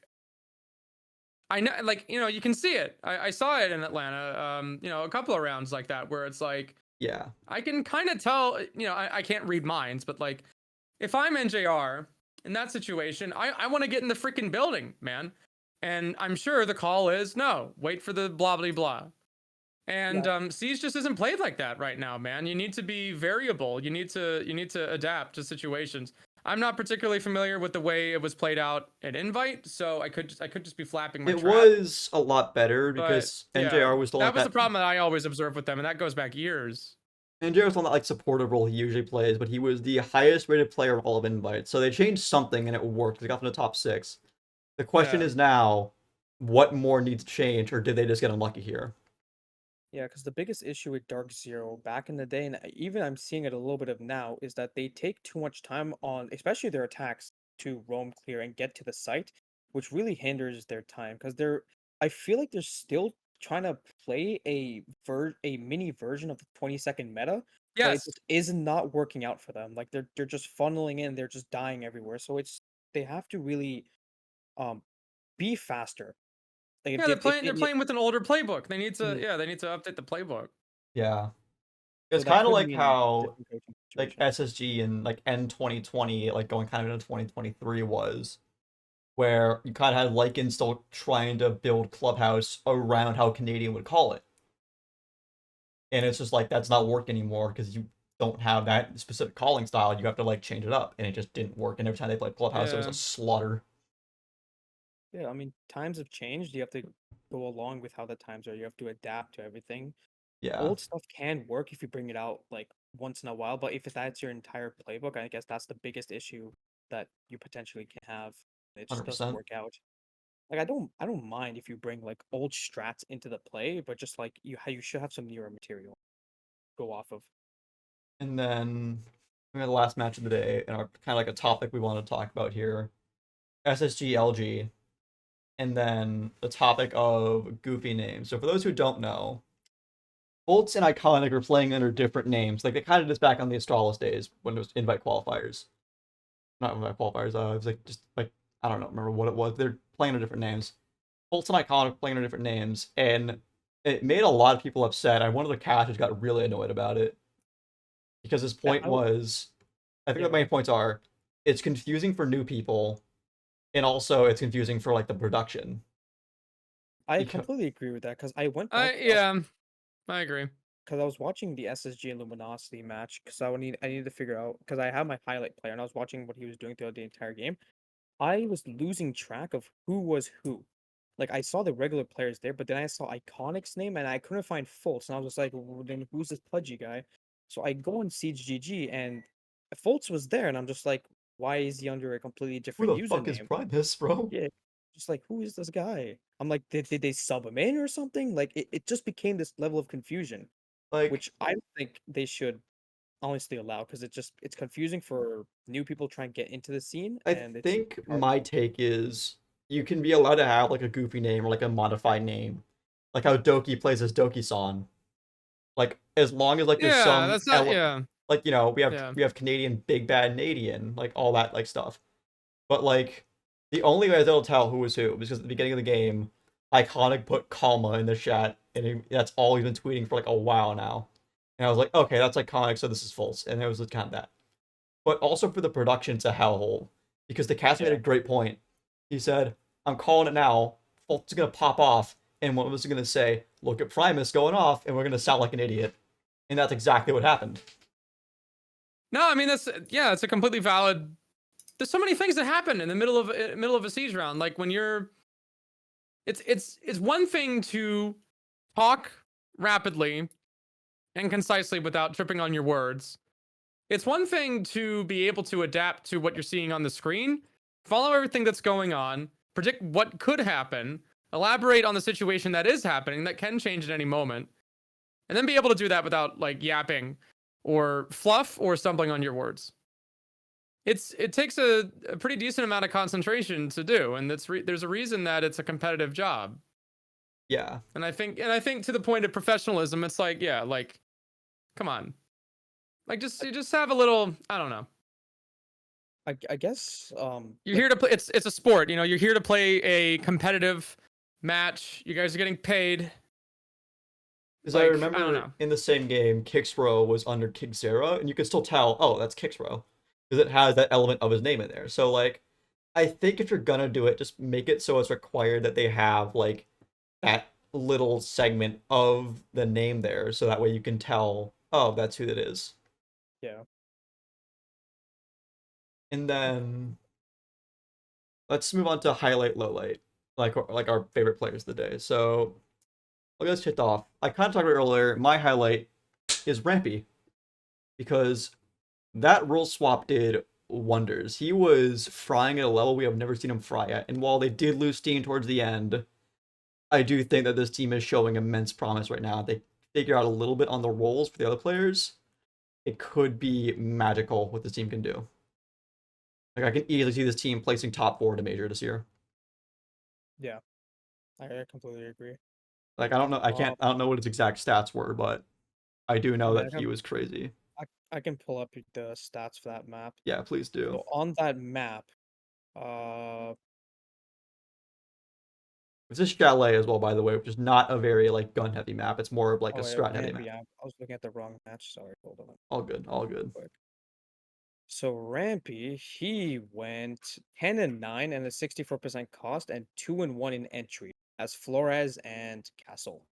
I know, like, you can see it. I saw it in Atlanta, a couple of rounds like that where it's like, Yeah. I can kind of tell, I can't read minds, but like, if I'm NJR in that situation, I want to get in the freaking building, man. And I'm sure the call is no, wait for the blah, blah, blah. And Siege just isn't played like that right now, man. You need to be variable. You need to adapt to situations. I'm not particularly familiar with the way it was played out at Invite, so I could just be flapping my It trap. was a lot better But because yeah, NJR was the one that was the problem that I always observed with them, and that goes back years. NJR was the one that like supportive role he usually plays, but he was the highest rated player of all of Invite. So they changed something and it worked. They got from the top 6. The question Yeah. is now, what more needs to change, or did they just get unlucky here? Yeah, because the biggest issue with DARKZERO back in the day, and even I'm seeing it a little bit of now, is that they take too much time on, especially their attacks, to roam clear and get to the site, which really hinders their time. Because I feel like they're still trying to play a mini version of the 20-second meta, but it Yes. just is not working out for them. Like they're just funneling in, they're just dying everywhere. So they have to really be faster. Like Yeah, if they're playing with an older playbook. They need to Mhm. they need to update the playbook. Yeah. So It's that kind of could like mean a how different coaching like situation. SSG and like N 2020, like going kind of into 2023 was, where you kind of had Lycan still trying to build Clubhouse around how Canadian would call it. And it's just like that's not work anymore because you don't have that specific calling style. You have to like change it up, and it just didn't work. And every time they played Clubhouse, it was Yeah. a slaughter. Yeah, I mean, times have changed. You have to go along with how the times are. You have to adapt to everything. Yeah, Old stuff can work if you bring it out like once in a while, but if that's your entire playbook, I guess that's the biggest issue that you potentially can have. It just doesn't 100%. work out. Like I don't mind if you bring like old strats into the play, but just like you should have some newer material to go off of. And then we had the last match of the day, and our kind of like a topic we want to talk about here: SSG LG, and then the topic of goofy names. So for those who don't know, Bolts and Iconic are playing under different names. Like they kind of just back on the Astralis days when it was invite qualifiers. Not invite qualifiers. It was like just like I don't know, remember what it was. They're playing under different names. Bolts and Iconic playing under different names, and it made a lot of people upset. And one of the casters got really annoyed about it because his Yeah, point was, I think yeah, the main points are, it's confusing for new people, and also it's confusing for like the production. I Because completely agree with that because I went back I yeah, I agree. because I was watching the SSG and Luminosity match because I needed to figure out because I had my highlight player and I was watching what he was doing throughout the entire game. I was losing track of who was who. Like I saw the regular players there, but then I saw Iconic's name and I couldn't find Fultz, and I was just like, well, then who's this pudgy guy? So I go on Siege GG and Fultz was there, and I'm just like, why is he under a completely who different the fuck is username? Primus, bro? Yeah, just like who is this guy? I'm like, did they sub him in or something? Like it just became this level of confusion, Like which I don't think they should honestly allow because it's confusing for new people trying to get into the scene I and it's think hard. my take is you can be allowed to have like a goofy name or like a modified name, like how Doki plays as Doki-san. Like as long as like there's Yeah, some that's not yeah. like Yeah. we have Canadian Big Bad Canadian, like all that like stuff. But like the only way they'll tell who was who was because at the beginning of the game, Iconic put comma in the chat, and that's all he's been tweeting for like a while now. And I was like, okay, that's Iconic, so this is false, and it was kind of that. But also for the production, it's a hellhole because the cast made Yeah. a great point. He said, "I'm calling it now. Fult's gonna pop off, and one of us is gonna say, look at Primus going off, and we're gonna sound like an idiot." And that's exactly what happened. No, I mean that's it's a completely valid. There's so many things that happen in the middle of a siege round. Like when you're, it's one thing to talk rapidly and concisely without tripping on your words. It's one thing to be able to adapt to what you're seeing on the screen, follow everything that's going on, predict what could happen, elaborate on the situation that is happening that can change at any moment, and then be able to do that without like yapping or fluff or stumbling on your words. It takes a pretty decent amount of concentration to do, and there's a reason that it's a competitive job. Yeah. And I think to the point of professionalism, it's like, yeah, like, come on, like just have a little, I don't know. I guess You're here to play. It's a sport, you know. You're here to play a competitive match. You guys are getting paid. Because Like, I I don't remember know. in the same game, Kixrow was under DARKZERO, and you could still tell, oh, that's Kixrow, because it has that element of his name in there. So like, I think if you're gonna do it, just make it so it's required that they have like that little segment of the name there, so that way you can tell, oh, that's who it is. yeah. And then let's move on to highlight, lowlight, like our favorite players of the day. So I'll get this kicked off. I kind of talked about it earlier. My highlight is Rampy, because that role swap did wonders. He was frying at a level we have never seen him fry at. And while they did lose steam towards the end, I do think that this team is showing immense promise right now. They figure out a little bit on the roles for the other players. It could be magical what this team can do. Like, I can easily see this team placing top 4 to major this year. Yeah. I completely agree. Like, I don't know. I don't know what his exact stats were, but I do know I mean, that he was crazy. I can pull up the stats for that map. Yeah, please do. So on that map, uh, It's a chalet as well, by the way, which is not a very like gun heavy map. It's more of like a strat heavy map. Rampy, I was looking at the wrong match. Sorry, hold on. All good, all good. Quick. So Rampy, he went 10-9 and a 64% cost and 2-1 in entry as Flores and Castle.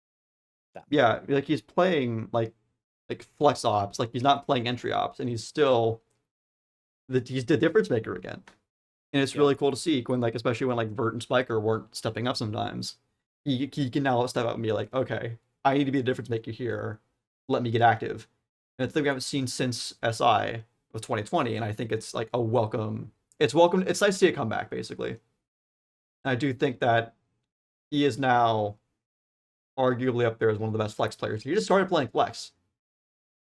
Yeah, like he's playing like flex ops, like he's not playing entry ops, and he's still he's the difference maker again. And it's really cool to see when like, especially when like Vert and Spiker weren't stepping up sometimes. He can now step up and be like, okay, I need to be the difference maker here. Let me get active. And it's something we haven't seen since SI with 2020, and I think it's like a welcome. It's welcome. It's nice to see it come back, basically. And I do think that he is now arguably up there as one of the best flex players. He just started playing flex.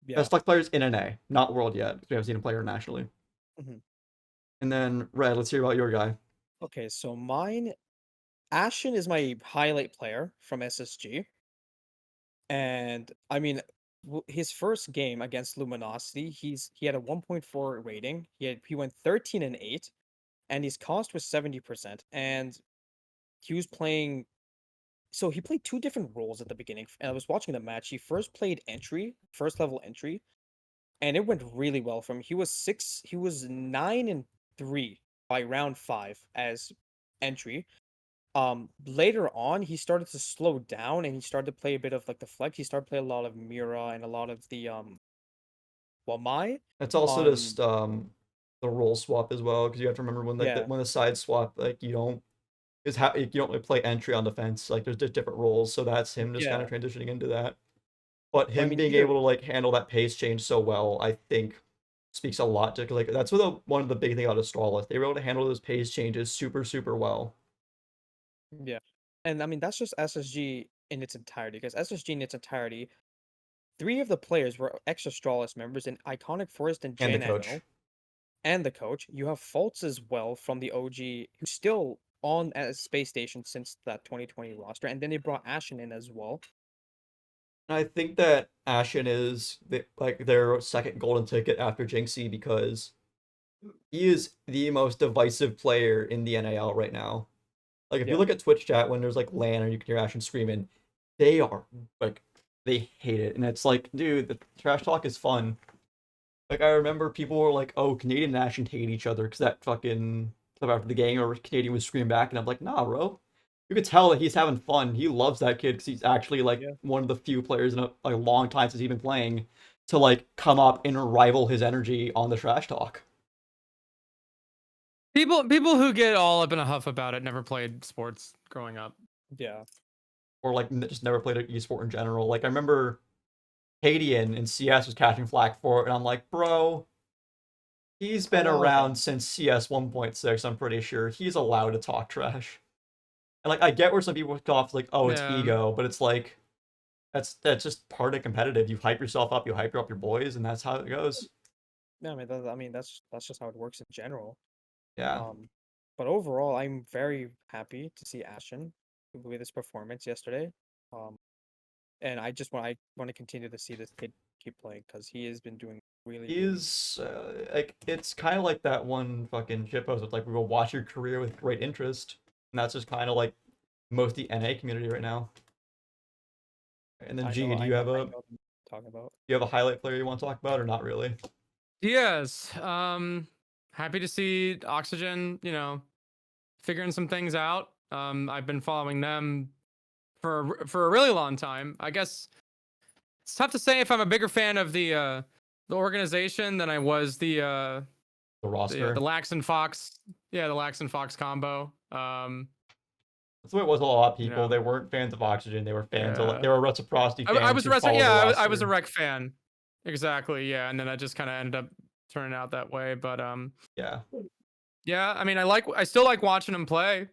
Yeah. Best flex players in NA, not world yet, because we haven't seen him play internationally. Mhm. And then Red, let's hear about your guy. Okay, so mine, Ashen is my highlight player from SSG. And I mean, his first game against Luminosity, he had a 1.4 rating. He went 13-8, and his cost was 70%. And he was playing. So he played 2 different roles at the beginning. And I was watching the match. He first played entry, first level entry, and it went really well for him. He was 9-3 by round 5 as entry. Later on, he started to slow down and he started to play a bit of like the flex. He started playing a lot of Mira and a lot of the Wamai. It's also just the role swap as well, because you have to remember when when the side swap, like you don't you don't really play entry on defense. Like there's just different roles, so that's him just kind of transitioning into that. But him being able to like handle that pace change so well, I think speaks a lot to like that's one of the big thing out of Astralis. They were able to handle those pace changes super well. Yeah. And I mean that's just SSG in its entirety, because SSG in its entirety, 3 of the players were ex-Astralis members in Iconic Forest and And the Jan coach. Anno. And the coach. You have Faults as well from the OG, who's still on as Space Station since that 2020 roster. And then they brought Ashen in as well. I think that Ashen is like their second golden ticket after Jinxie, because he is the most divisive player in the NAL right now. Like if you look at Twitch chat when there's like LAN or you can hear Ashen screaming, they are like they hate it, and it's like, dude, the trash talk is fun. Like I remember people were like, "Oh, Canadian and Ashen hate each other because that fucking stuff after the game," or Canadian was screaming back, and I'm like, "Nah, bro, you could tell that he's having fun. He loves that kid because he's actually like Yeah. one of the few players in a long time since he's been playing to like come up and rival his energy on the trash talk. People who get all up in a huff about it never played sports growing up. Yeah. Or like just never played an esport in general. Like I remember Cadian in CS was catching flack for it, and I'm like, bro, he's been Oh, around since CS 1.6. I'm pretty sure he's allowed to talk trash. And like I get where some people go off like, oh, it's Yeah. ego, but it's like that's just part of competitive. You hype yourself up, you hype up your boys, and that's how it goes. Yeah, I mean that's just how it works in general. Yeah. But overall, I'm very happy to see Ashton with his performance yesterday. And I want to continue to see this kid keep playing because he has been doing really, really. He's like it's kind of like that one fucking shitpost with like we will watch your career with great interest, and that's just kind of like most of the NA community right now. And then G, do you have I a know what I'm talking about. highlight player you want to talk about or not really? Yes. Happy to see Oxygen, figuring some things out. I've been following them for a really long time. I guess it's tough to say if I'm a bigger fan of the organization than I was The roster. the Lax and Fox. Yeah, the Lax and Fox combo. That's the way it was with a lot of people. know. They weren't fans of Oxygen. They were fans of Yeah. they were reciprocity fans. I was who a followed the I was a roster. rec fan. Exactly. Yeah, and then I just kind of ended up turning out that way. But Yeah. yeah. I mean, I still like watching him play.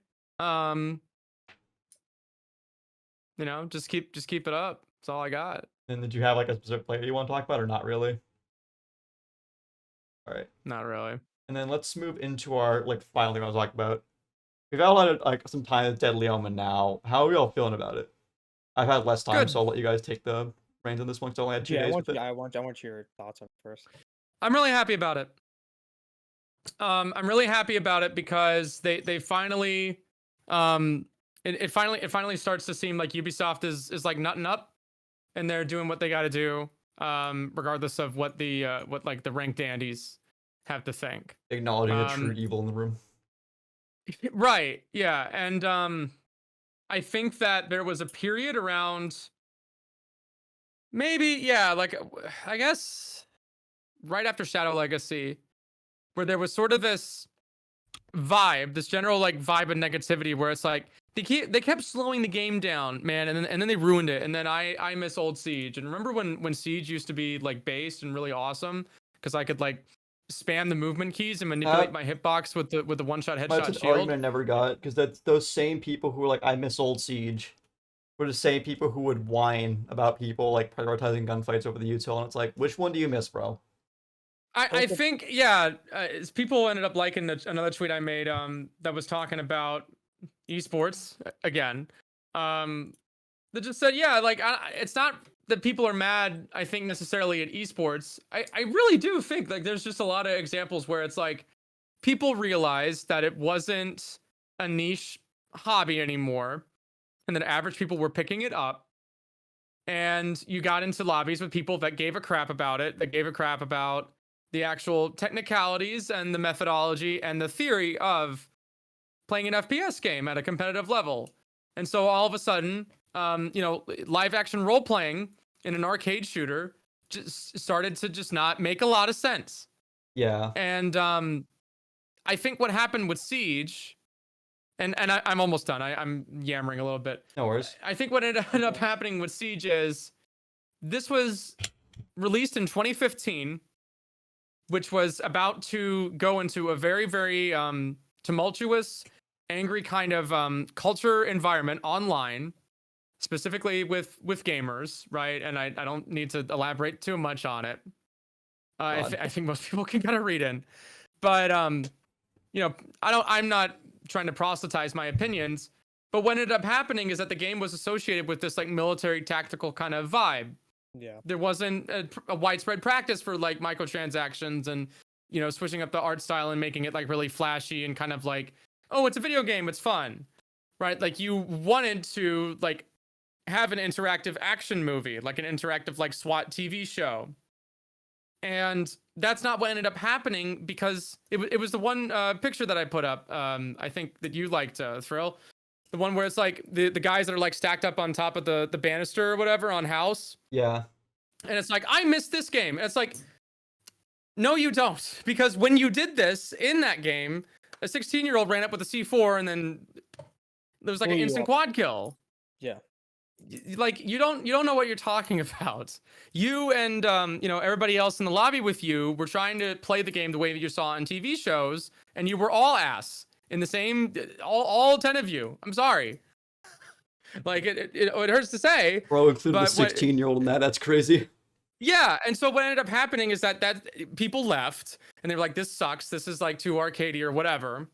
Just keep it up. That's all I got. And did you have like a specific player you want to talk about or not really? All right. Not really. And then let's move into our like final thing I was talking about. We've had a lot of like some time with Deadly Omen now. How are we all feeling about it? I've had less time, Good. so I'll let you guys take the reins on this one. So I only had 2 days with it. I want your thoughts on it first. I'm really happy about it. I'm really happy about it because they finally it finally starts to seem like Ubisoft is like nutting up and they're doing what they got to do regardless of what the ranked dandies have to think. Acknowledging the true evil in the room. Right. Yeah. And I think that there was a period around maybe, I guess right after Shadow Legacy, where there was sort of this vibe, this general like vibe of negativity where it's like they kept slowing the game down, man, and then they ruined it. And then I miss old Siege. And remember when Siege used to be like based and really awesome because I could like spam the movement keys and manipulate my hitbox with the one-shot headshot That's an shield. argument I never got because that's those same people who were like, I miss old Siege, were the same people who would whine about people like prioritizing gunfights over the util, and it's like, which one do you miss, bro? I think people ended up liking another tweet I made that was talking about esports again. That just said it's not that people are mad, I think, necessarily at esports. I really do think like there's just a lot of examples where it's like people realized that it wasn't a niche hobby anymore and that average people were picking it up. And you got into lobbies with people that gave a crap about it, that gave a crap about the actual technicalities and the methodology and the theory of playing an FPS game at a competitive level. And so all of a sudden, live action role playing in an arcade shooter just started to just not make a lot of sense. Yeah. And I think what happened with Siege, and I'm almost done. I'm yammering a little bit. No worries. I think what ended up happening with Siege is this was released in 2015, which was about to go into a very, very tumultuous, angry kind of culture environment online, specifically with gamers, right? And I don't need to elaborate too much on it. I think most people can kind of read in, but I'm not trying to proselytize my opinions. But what ended up happening is that the game was associated with this like military tactical kind of vibe. Yeah. There wasn't a widespread practice for like microtransactions and switching up the art style and making it like really flashy and kind of like, oh, it's a video game, it's fun, right? Like you wanted to like have an interactive action movie, like an interactive like SWAT TV show, and that's not what ended up happening because it was the one picture that I put up. I think that you liked, Thrill, The one where it's like the guys that are like stacked up on top of the banister or whatever on house. Yeah. And it's like, I missed this game. And it's like, no, you don't. Because when you did this in that game, a 16-year-old ran up with a C4 and then there was like an instant quad kill. Yeah. Like you don't know what you're talking about. You and everybody else in the lobby with you were trying to play the game the way that you saw on TV shows, and you were all ass in the same, all 10 of you. I'm sorry. Like it hurts to say, Bro, including the 16-year-old in that. That's crazy. Yeah, and so what ended up happening is that people left and they were like, this sucks. This is like too arcadey or whatever.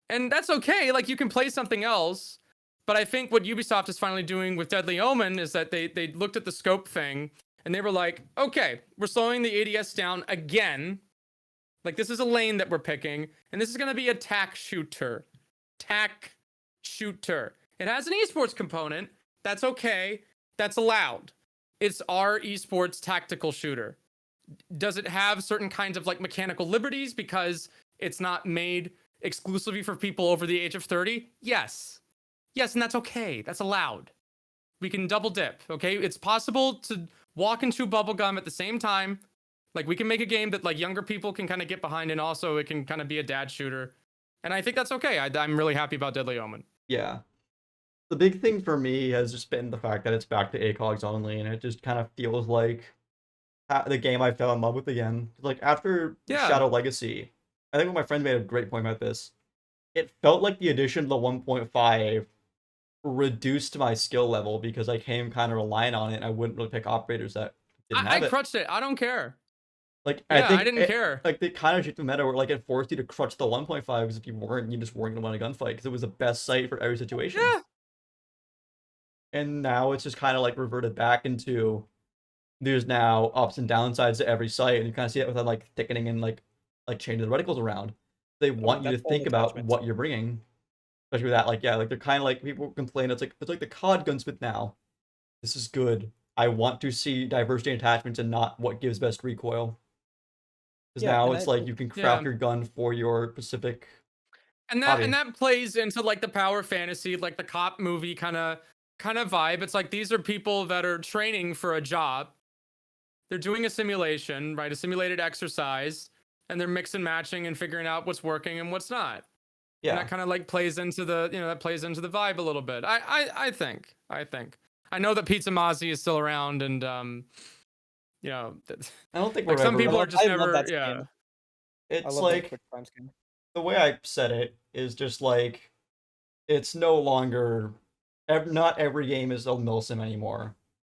And that's okay. Like you can play something else. But I think what Ubisoft is finally doing with Deadly Omen is that they looked at the scope thing and they were like, okay, we're slowing the ADS down again. Like this is a lane that we're picking, and this is going to be a tac shooter. Tac shooter. It has an esports component. That's okay. That's allowed. It's our esports tactical shooter. Does it have certain kinds of like mechanical liberties because it's not made exclusively for people over the age of 30? Yes. Yes, and that's okay. That's allowed. We can double dip, okay? It's possible to walk and chew bubblegum at the same time. Like, we can make a game that, like, younger people can kind of get behind, and also it can kind of be a dad shooter. And I think that's okay. I'm really happy about Deadly Omen. Yeah. The big thing for me has just been the fact that it's back to ACOGs only, and it just kind of feels like the game I fell in love with again. Like, after Shadow Legacy, I think one of my friends made a great point about this. It felt like the addition to the 1.5 reduced my skill level because I came kind of reliant on it. And I wouldn't really pick operators that didn't have it. I crutched it. I don't care. Like, yeah, I didn't care. Like, they kind of shifted the meta where, like, it forced you to crutch the 1.5 because if you weren't, you just weren't going to win a gunfight because it was the best sight for every situation. Yeah. And now it's just kind of, like, reverted back into there's now ups and downsides to every site, and you kind of see it with, like, thickening and, like changing the reticles around. They want you to think about what you're bringing. Especially with that, like, yeah, like, they're kind of like, people complain, it's like the COD gunsmith now. This is good. I want to see diversity in attachments and not what gives best recoil. Because now it's like you can craft your gun for your specific and that plays into like the power fantasy, like the cop movie kind of vibe. It's like these are people that are training for a job. They're doing a simulation, right? A simulated exercise, and they're mix and matching and figuring out what's working and what's not. Yeah. And that kind of like plays into the, that plays into the vibe a little bit. I think. I know that Pizza Mozzie is still around, and I don't think like some people are just never. It's like the way I said it is just like it's no longer. Not every game is a milsim anymore.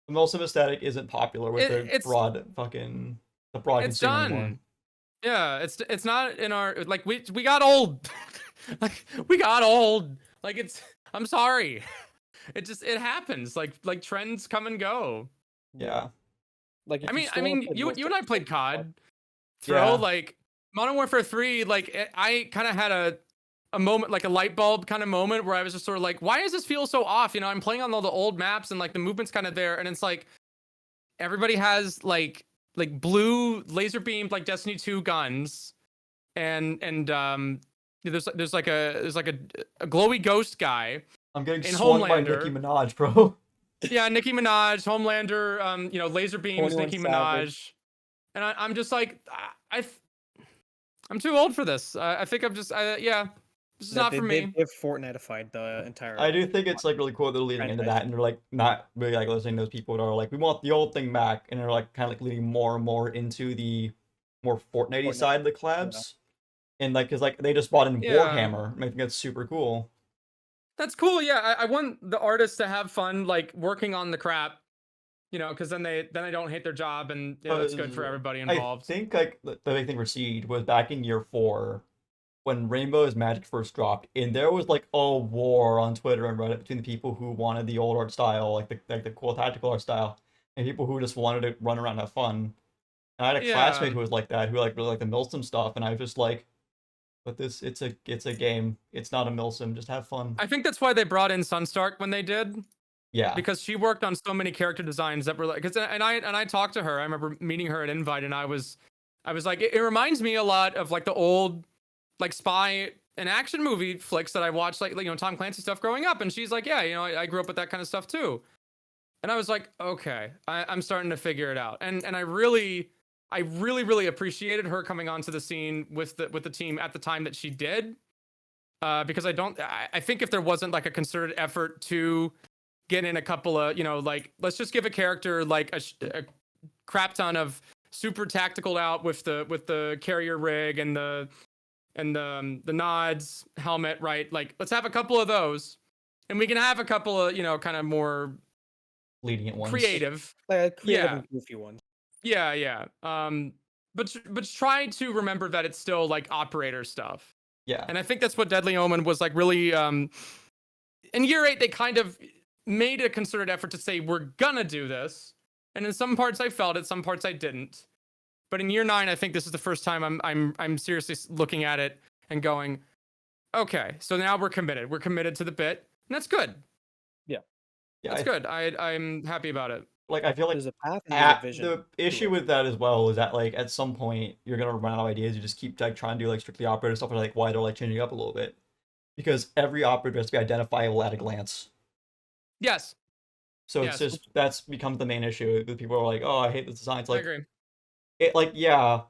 The milsim aesthetic isn't popular with the broad consumer anymore. Yeah, it's not in our like we got old. Like we got old. Like I'm sorry. It happens. Like trends come and go. Yeah. Like I mean you and I played COD. Like Modern Warfare 3, like I kind of had a moment, like a light bulb kind of moment where I was just sort of like, why does this feel so off? I'm playing on all the old maps and like the movement's kind of there, and it's like everybody has like blue laser beamed like Destiny 2 guns, and there's like a glowy ghost guy. I'm getting swung by Nicki Minaj, bro. Yeah, Nicki Minaj, Homelander, laser beams, Nicki Minaj, and I'm just like I'm too old for this. I think I'm just this is not for me. They've Fortnite-ified the entire. I do think it's like really cool they're leading into that, and they're like not really like listening to those people that are like, we want the old thing back, and they're like kind of like leading more and more into the more Fortnite side of the collabs, and like because like they just bought in Warhammer, and I think that's super cool. That's cool. Yeah, I want the artists to have fun, like working on the crap, because then they don't hate their job, and it's good for everybody involved. I think like the big thing for Siege was back in year 4. When Rainbow's Magic first dropped, and there was like a war on Twitter and Reddit between the people who wanted the old art style, like the cool tactical art style, and people who just wanted to run around and have fun. And I had a classmate who was like that, who like really liked the Milsim stuff, and I was just like, but it's a game. It's not a Milsim. Just have fun. I think that's why they brought in Sunstark when they did. Yeah. Because she worked on so many character designs that were like, and I talked to her. I remember meeting her at Invite, and I was like, it reminds me a lot of like the old like spy an action movie flicks that I watched, like Tom Clancy stuff growing up, and she's like, yeah, I grew up with that kind of stuff too. And I was like, okay, I'm starting to figure it out. And I really appreciated her coming onto the scene with the team at the time that she did, because I think if there wasn't like a concerted effort to get in a couple of like, let's just give a character like a crap ton of super tactical out with the carrier rig and the nods helmet, right? Like, let's have a couple of those, and we can have a couple of kind of more Leading ones. creative, Like creative yeah, and goofy ones. yeah. But try to remember that it's still like operator stuff. Yeah. And I think that's what Deadly Omen was like really. In year 8, they kind of made a concerted effort to say we're gonna do this, and in some parts I felt it, some parts I didn't. But in year 9, I think this is the first time I'm seriously looking at it and going, okay, so now we're committed. We're committed to the bit, and that's good. Yeah, that's good. I'm happy about it. Like, I feel like there's a path and there's a vision. the issue with that as well is that like at some point you're gonna run out of ideas. You just keep like trying to do like strictly operator stuff, and like why they're like changing up a little bit, because every operator has to be identifiable at a glance. Yes. So it's just that's becomes the main issue. People are like, oh, I hate the design. It's like, I agree. It like yeah,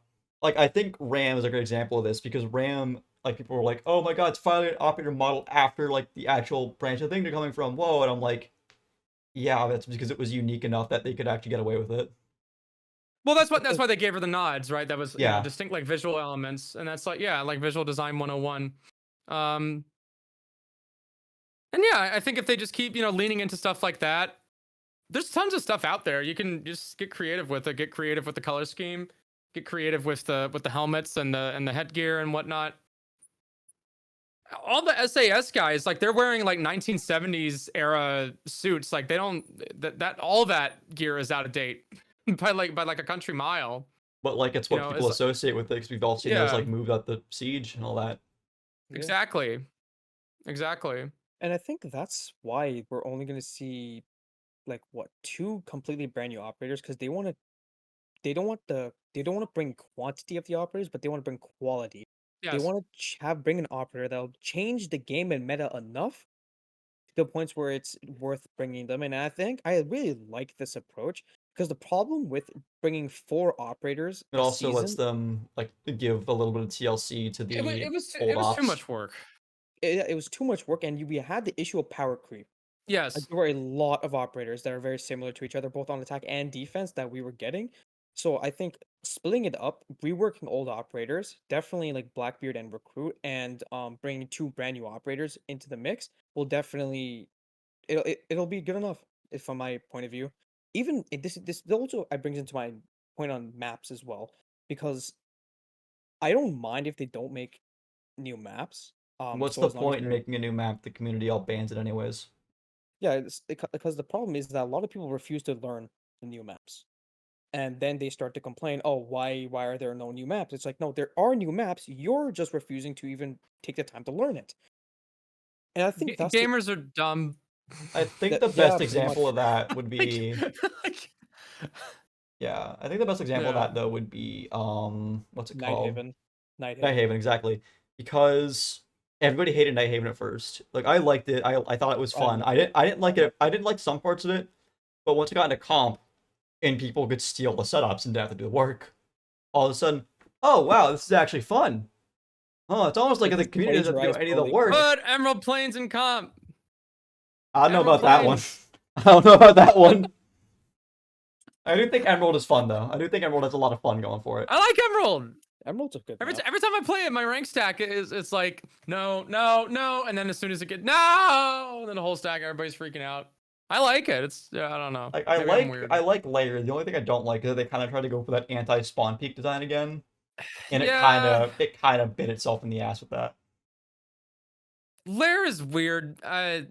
like I think RAM is a great example of this, because RAM, like, people were like, oh my god, it's finally an operator model after like the actual branch of thing they're coming from. Whoa, and I'm like, yeah, that's because it was unique enough that they could actually get away with it. Well, that's why they gave her the nods, right? That was yeah, distinct like visual elements, and that's like like visual design 101. And yeah, I think if they just keep leaning into stuff like that, there's tons of stuff out there. You can just get creative with it. Get creative with the color scheme. Get creative with the helmets and the headgear and whatnot. All the SAS guys, like, they're wearing like 1970s era suits. Like, they don't that all that gear is out of date by like a country mile. But like it's what people associate with it, because we've all seen those like move out the siege and all that. Exactly. And I think that's why we're only going to see like 2 completely brand new operators, because they don't want to bring quantity of the operators, but they want to bring quality. They want to bring an operator that'll change the game and meta enough to the points where it's worth bringing them. And I think I really like this approach, because the problem with bringing 4 operators, it also lets them like give a little bit of TLC to the it was too much work. It was too much work, and we had the issue of power creep. Yes. There were a lot of operators that are very similar to each other, both on attack and defense, that we were getting. So I think splitting it up, reworking old operators, definitely like Blackbeard and Recruit, and bringing 2 brand new operators into the mix will definitely it'll be good enough, from my point of view. Even this also brings into my point on maps as well, because I don't mind if they don't make new maps. What's the point in making a new map? The community all bans it anyways. Yeah, because the problem is that a lot of people refuse to learn the new maps, and then they start to complain, oh, why are there no new maps? It's like, no, there are new maps, you're just refusing to even take the time to learn it. And I think gamers are dumb. I think the best example of that would be yeah, I think the best example of that though would be what's it called? Nighthaven, exactly. Because everybody hated Nighthaven at first. Like, I liked it. I thought it was fun. I didn't like it. I didn't like some parts of it, but once it got into comp and people could steal the setups and didn't have to do the work, all of a sudden, oh wow, this is actually fun. Oh, it's almost like the community doesn't do any of the work. Put Emerald Plains in comp. I don't know about that one. I don't know about that one. I do think Emerald is fun though. I do think Emerald has a lot of fun going for it. I like Emerald. Emerald's a good. Every time I play it, my rank stack it's like no, and then as soon as it gets no, and then the whole stack, everybody's freaking out. I like it. It's I don't know. Like, I like Lair. The only thing I don't like is that they kind of try to go for that anti-spawn peak design again, and it kind of bit itself in the ass with that. Lair is weird. I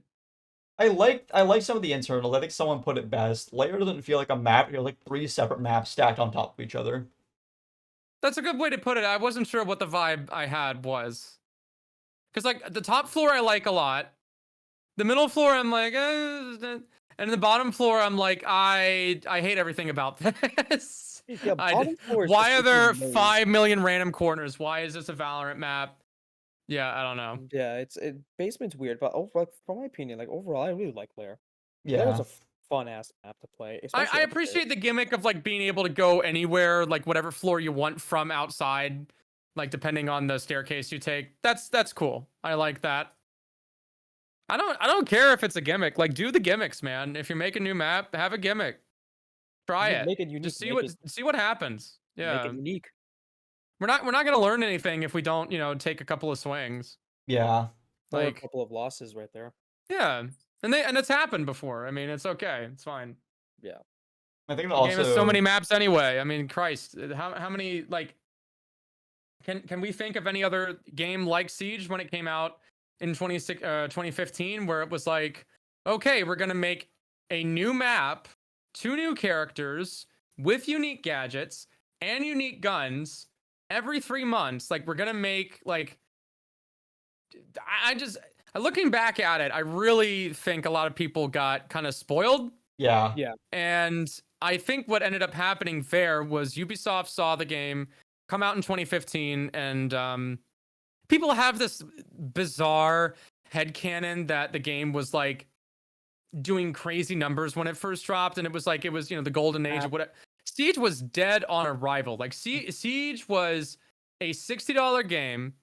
like some of the internals. I think someone put it best. Lair doesn't feel like a map. You're like 3 separate maps stacked on top of each other. That's a good way to put it. I wasn't sure what the vibe I had was. Because, like, the top floor I like a lot. The middle floor I'm like, and the bottom floor I'm like, I hate everything about this. Yeah, why are there 5 million random corners? Why is this a Valorant map? Yeah, I don't know. Yeah, basement's weird, but over, from my opinion, like overall, I really like Lair. Lair is Yeah. a fun ass map to play, I especially upstairs. appreciate the gimmick of like being able to go anywhere, like whatever floor you want from outside, like depending on the staircase you take. That's cool. I like that. I don't care if it's a gimmick. Like do the gimmicks, man. If you make a new map, have a gimmick. Try it. Make it unique. Just see what happens. Make Yeah. it unique. We're not gonna learn anything if we don't, take a couple of swings. Yeah. Or a Like couple of losses right there. yeah. And it's happened before. I mean, it's okay. It's fine. Yeah. I think The also game has so many maps anyway. I mean, Christ, how many like can we think of any other game like Siege when it came out in 2015 where it was like, okay, we're going to make a new map, 2 new characters with unique gadgets and unique guns every 3 months. Like we're going to make like looking back at it, I really think a lot of people got kind of spoiled. Yeah. Yeah. And I think what ended up happening there was Ubisoft saw the game come out in 2015, and people have this bizarre headcanon that the game was like doing crazy numbers when it first dropped, and it was the golden age of what Siege was dead on arrival. Like Siege was a $60 game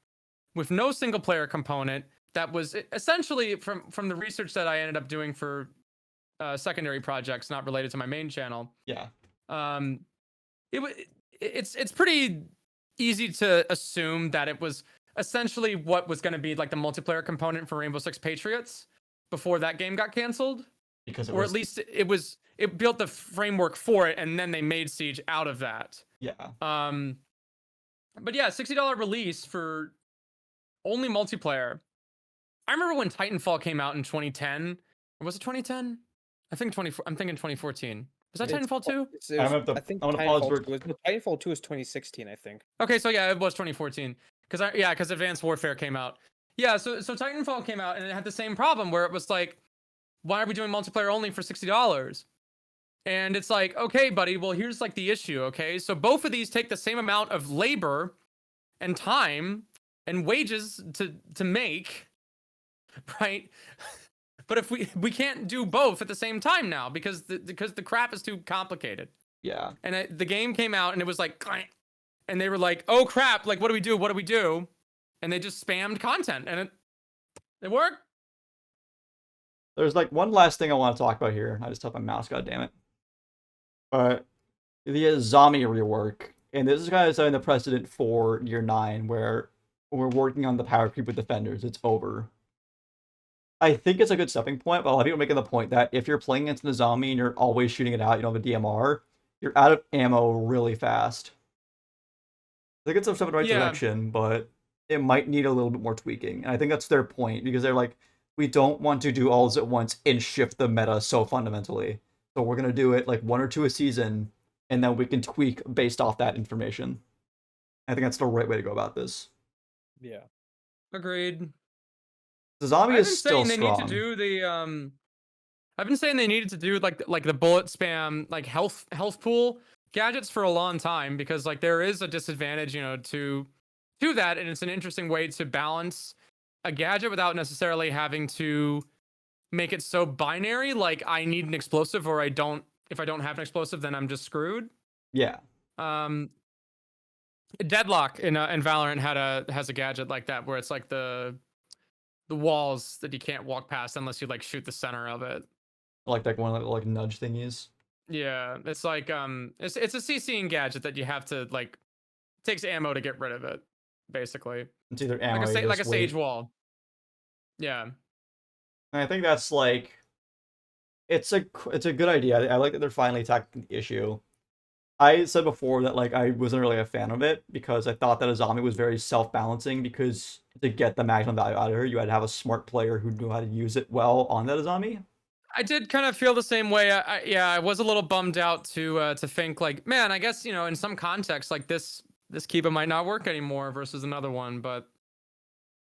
with no single player component that was essentially from the research that I ended up doing for secondary projects not related to my main channel. Yeah. It's pretty easy to assume that it was essentially what was going to be like the multiplayer component for Rainbow Six Patriots before that game got canceled, Because at least it built the framework for it, and then they made Siege out of that. Yeah. But yeah, $60 release for only multiplayer. I remember when Titanfall came out in 2010. Or was it 2010? I'm thinking 2014. Was that Titanfall 2? I think Titanfall 2 is 2016, I think. Okay, so yeah, it was 2014. Because Advanced Warfare came out. Yeah, so Titanfall came out and it had the same problem where it was like, why are we doing multiplayer only for $60? And it's like, okay, buddy, well, here's like the issue, okay? So both of these take the same amount of labor and time and wages to make, right? But if we can't do both at the same time now because the crap is too complicated. Yeah. And the game came out and it was like, and they were like, oh crap, like what do we do? What do we do? And they just spammed content and it worked. There's like one last thing I want to talk about here. I just have my mouse, god damn it. But the zombie rework, and this is kind of setting the precedent for year 9, where we're working on the power creep with defenders. It's over. I think it's a good stepping point, but a lot of people are making the point that if you're playing against the zombie and you're always shooting it out, you don't have a DMR, you're out of ammo really fast. I think it's a step in the right direction, but it might need a little bit more tweaking. And I think that's their point, because they're like, we don't want to do all at once and shift the meta so fundamentally. So we're going to do it like 1 or 2 a season, and then we can tweak based off that information. I think that's the right way to go about this. Yeah. Agreed. The zombie is still strong. I've been saying they needed to do like the bullet spam, like health pool gadgets for a long time, because like there is a disadvantage, to that, and it's an interesting way to balance a gadget without necessarily having to make it so binary, like I need an explosive or I don't. If I don't have an explosive, then I'm just screwed. Yeah. Deadlock in Valorant has a gadget like that where it's like the walls that you can't walk past unless you like shoot the center of it. Like one of the like nudge thingies. Yeah, it's like it's a CCing gadget that you have to like takes ammo to get rid of it, basically. It's either ammo like a sage wall. Yeah. And I think that's like it's a good idea. I like that they're finally tackling the issue. I said before that like I wasn't really a fan of it because I thought that a zombie was very self-balancing, because to get the maximum value out of her, you had to have a smart player who knew how to use it well on that zombie. I did kind of feel the same way. I was a little bummed out to think like, man, I guess in some context like this Kiba might not work anymore versus another one, but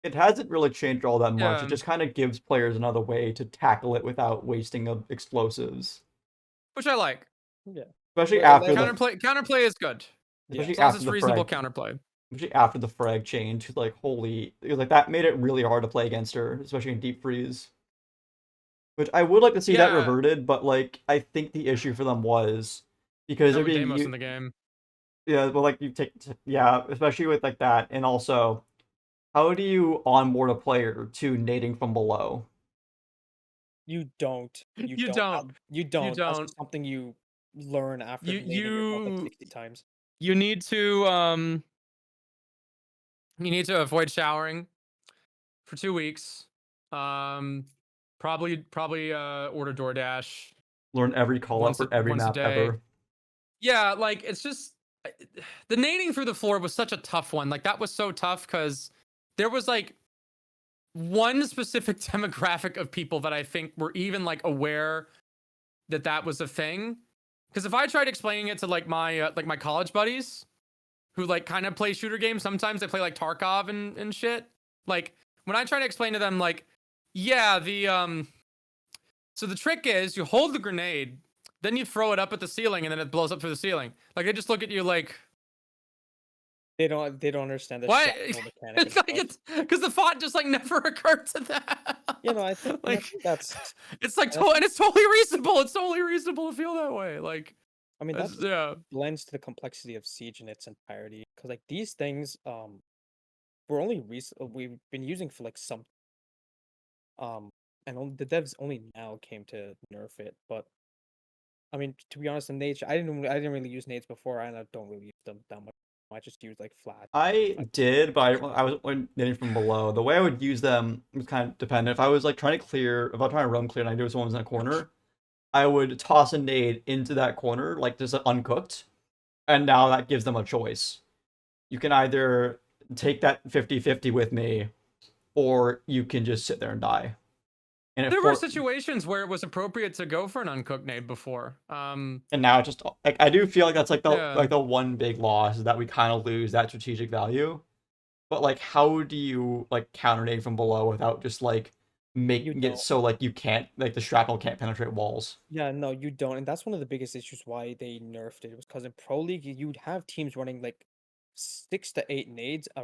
it hasn't really changed all that much. Yeah. It just kind of gives players another way to tackle it without wasting of explosives, which I like. Yeah. especially Well, after Counterplay is good. especially As long as after it's the reasonable frag, counterplay. especially after the frag change. Like holy, it was like that made it really hard to play against her, especially in deep freeze. Which I would like to see that Yeah, reverted, but like I think the issue for them was because no they're being Deimos in the game. yeah, but like you take yeah, especially with like that, and also how do you onboard a player to nading from below? You don't. You You don't. don't. You You don't. That's don't. just something you learn after You nading your bot like you 60 times. you need to avoid showering for 2 weeks. Um, probably order DoorDash Learn every call out for every once a map day. ever. Yeah, like it's just the nading through the floor was such a tough one. Like that was so tough because there was like one specific demographic of people that I think were even like aware that that was a thing. Because if I tried explaining it to like my college buddies who like kind of play shooter games, sometimes they play like Tarkov and shit. Like when I try to explain to them like, yeah, so the trick is you hold the grenade, then you throw it up at the ceiling and then it blows up through the ceiling. Like they just look at you like, They don't understand the what? shrapnel mechanic It's and like stuff. it's because the thought just like never occurred to them. You know, I think like that's it's like and I and it's totally reasonable. It's totally reasonable to feel that way. Like mean that just yeah. blends to the complexity of Siege in its entirety. Because like these things, we're only we've been using for like some and the devs only now came to nerf it. But I mean, to be honest, the nades I didn't really use nades before, and I don't really use them that much. I just use like flat. I did, but I was when nading from below. The way I would use them was kind of dependent. If I was like trying to clear, if I'm trying to roam clear and I knew someone was in a corner, I would toss a nade into that corner, like just uncooked, and now that gives them a choice. You can either take that 50-50 with me, or you can just sit there and die. And There were situations where it was appropriate to go for an uncooked nade before. and now it just like I do feel like that's like Yeah. the one big loss is that we kind of lose that strategic value. But like, how do you like counter nade from below without just like making it don't. so like you can't like the shrapnel can't penetrate walls? Yeah, no, you don't, and that's one of the biggest issues why they nerfed it. Was because in Pro League you'd have teams running like 6 to 8 nades a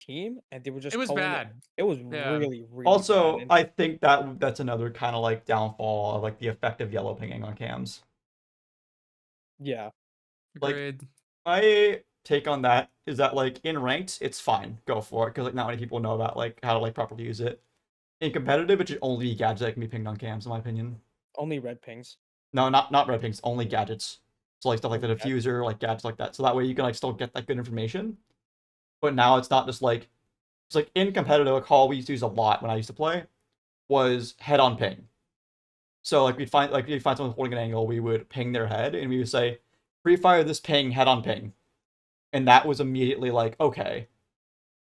team, and they were just It was pulling it. bad. It was Yeah. really, really bad. Also, And I think that's another kind of like downfall of like the effective yellow pinging on cams. yeah, Like Agreed. my take on that is that like in ranked, it's fine, go for it, because like not many people know about like how to like properly use it. In competitive, it should only be gadgets that can be pinged on cams, in my opinion. only red pings. No, not red pings, only gadgets. So like stuff like the Only gadgets. diffuser, like gadgets like that. So that way you can like still get that good information. But now it's not just like it's like in competitive, a call we used to use a lot when I used to play was head on ping. So like we'd find someone holding an angle, we would ping their head and we would say, pre-fire this ping, head on ping. And that was immediately like, okay,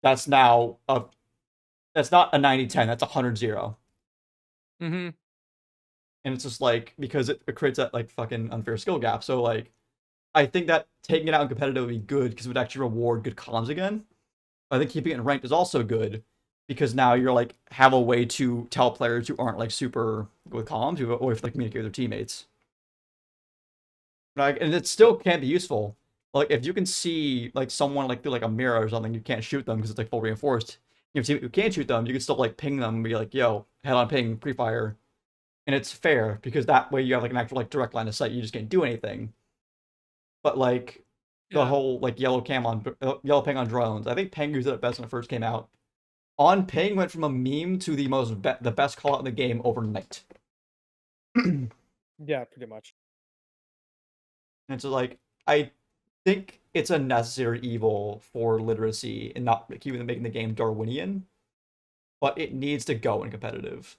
that's now that's not a 90-10, that's a 100-0. Mm-hmm. And it's just like because it creates that like fucking unfair skill gap. So like I think that taking it out in competitive would be good because it would actually reward good comms again. I think keeping it in ranked is also good because now you're like have a way to tell players who aren't like super good with comms who always like communicate with their teammates. Like, and it still can be useful. Like if you can see like someone like through like a mirror or something, you can't shoot them because it's like full reinforced. If you can't shoot them, you can still like ping them and be like, "Yo, head on ping, pre-fire," and it's fair because that way you have like an actual like direct line of sight. You just can't do anything. But like the whole like yellow ping on drones, I think Peng used it at best when it first came out. On ping went from a meme to the best call out in the game overnight. Yeah, pretty much. And so like I think it's a necessary evil for literacy and not keeping making the game Darwinian, but it needs to go in competitive.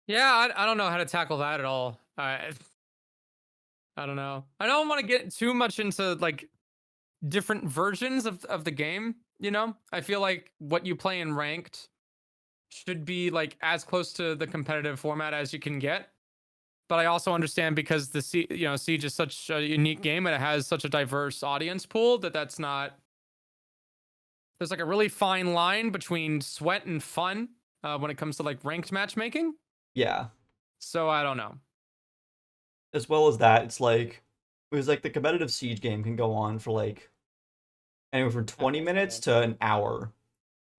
Yeah, I don't know how to tackle that at all. I don't know. I don't want to get too much into like different versions of the game, you know? I feel like what you play in ranked should be like as close to the competitive format as you can get. But I also understand because Siege is such a unique game and it has such a diverse audience pool that's not. There's like a really fine line between sweat and fun when it comes to like ranked matchmaking. Yeah. So I don't know. As well as that, it's like It was like the competitive Siege game can go on for like anywhere from 20 minutes to an hour.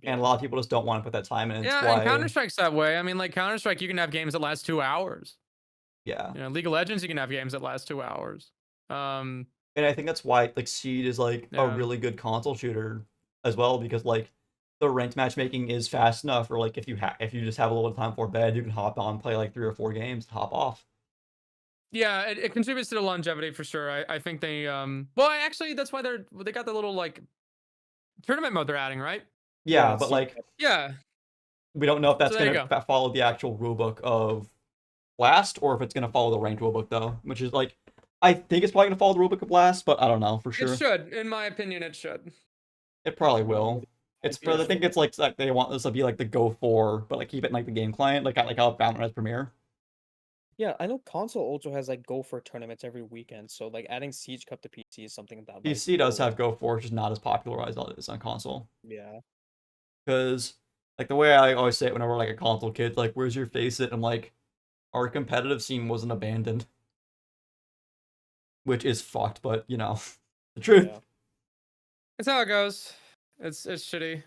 And a lot of people just don't want to put that time in. It's Yeah, and why, Counter Strike's that way. I mean, like Counter Strike, you can have games that last 2 hours. yeah. You know, League of Legends, you can have games that last 2 hours. And I think that's why like Siege is like a Yeah. really good console shooter as well, because like the ranked matchmaking is fast enough, or like if you just have a little bit of time before bed, you can hop on, play like 3 or 4 games, hop off. Yeah, it contributes to the longevity for sure. I think they well actually that's why they got the little like tournament mode they're adding, right? Yeah, Yeah, but like Sitrep. Yeah. we don't know if So that's there you gonna go. follow the actual rulebook of Blast, or if it's gonna follow the ranked rulebook though, which is like I think it's probably gonna follow the rulebook of Blast, but I don't know for It sure. should, in my opinion, it should. It probably Yeah, will. It's yeah. I think it's like they want this to be like the Go 4, but like keep it in like the game client, like how Valorant has Premiere. Yeah, I know console also has like Go for tournaments every weekend, so like adding Siege Cup to PC is something that might PC go does well. have Go 4, just not as popularized as it is on console. Yeah. Because like the way I always say it whenever like a console kid's like, "Where's your face it?" I'm like, our competitive scene wasn't abandoned, which is fucked, but you know, the truth. Yeah. It's how it goes. It's shitty.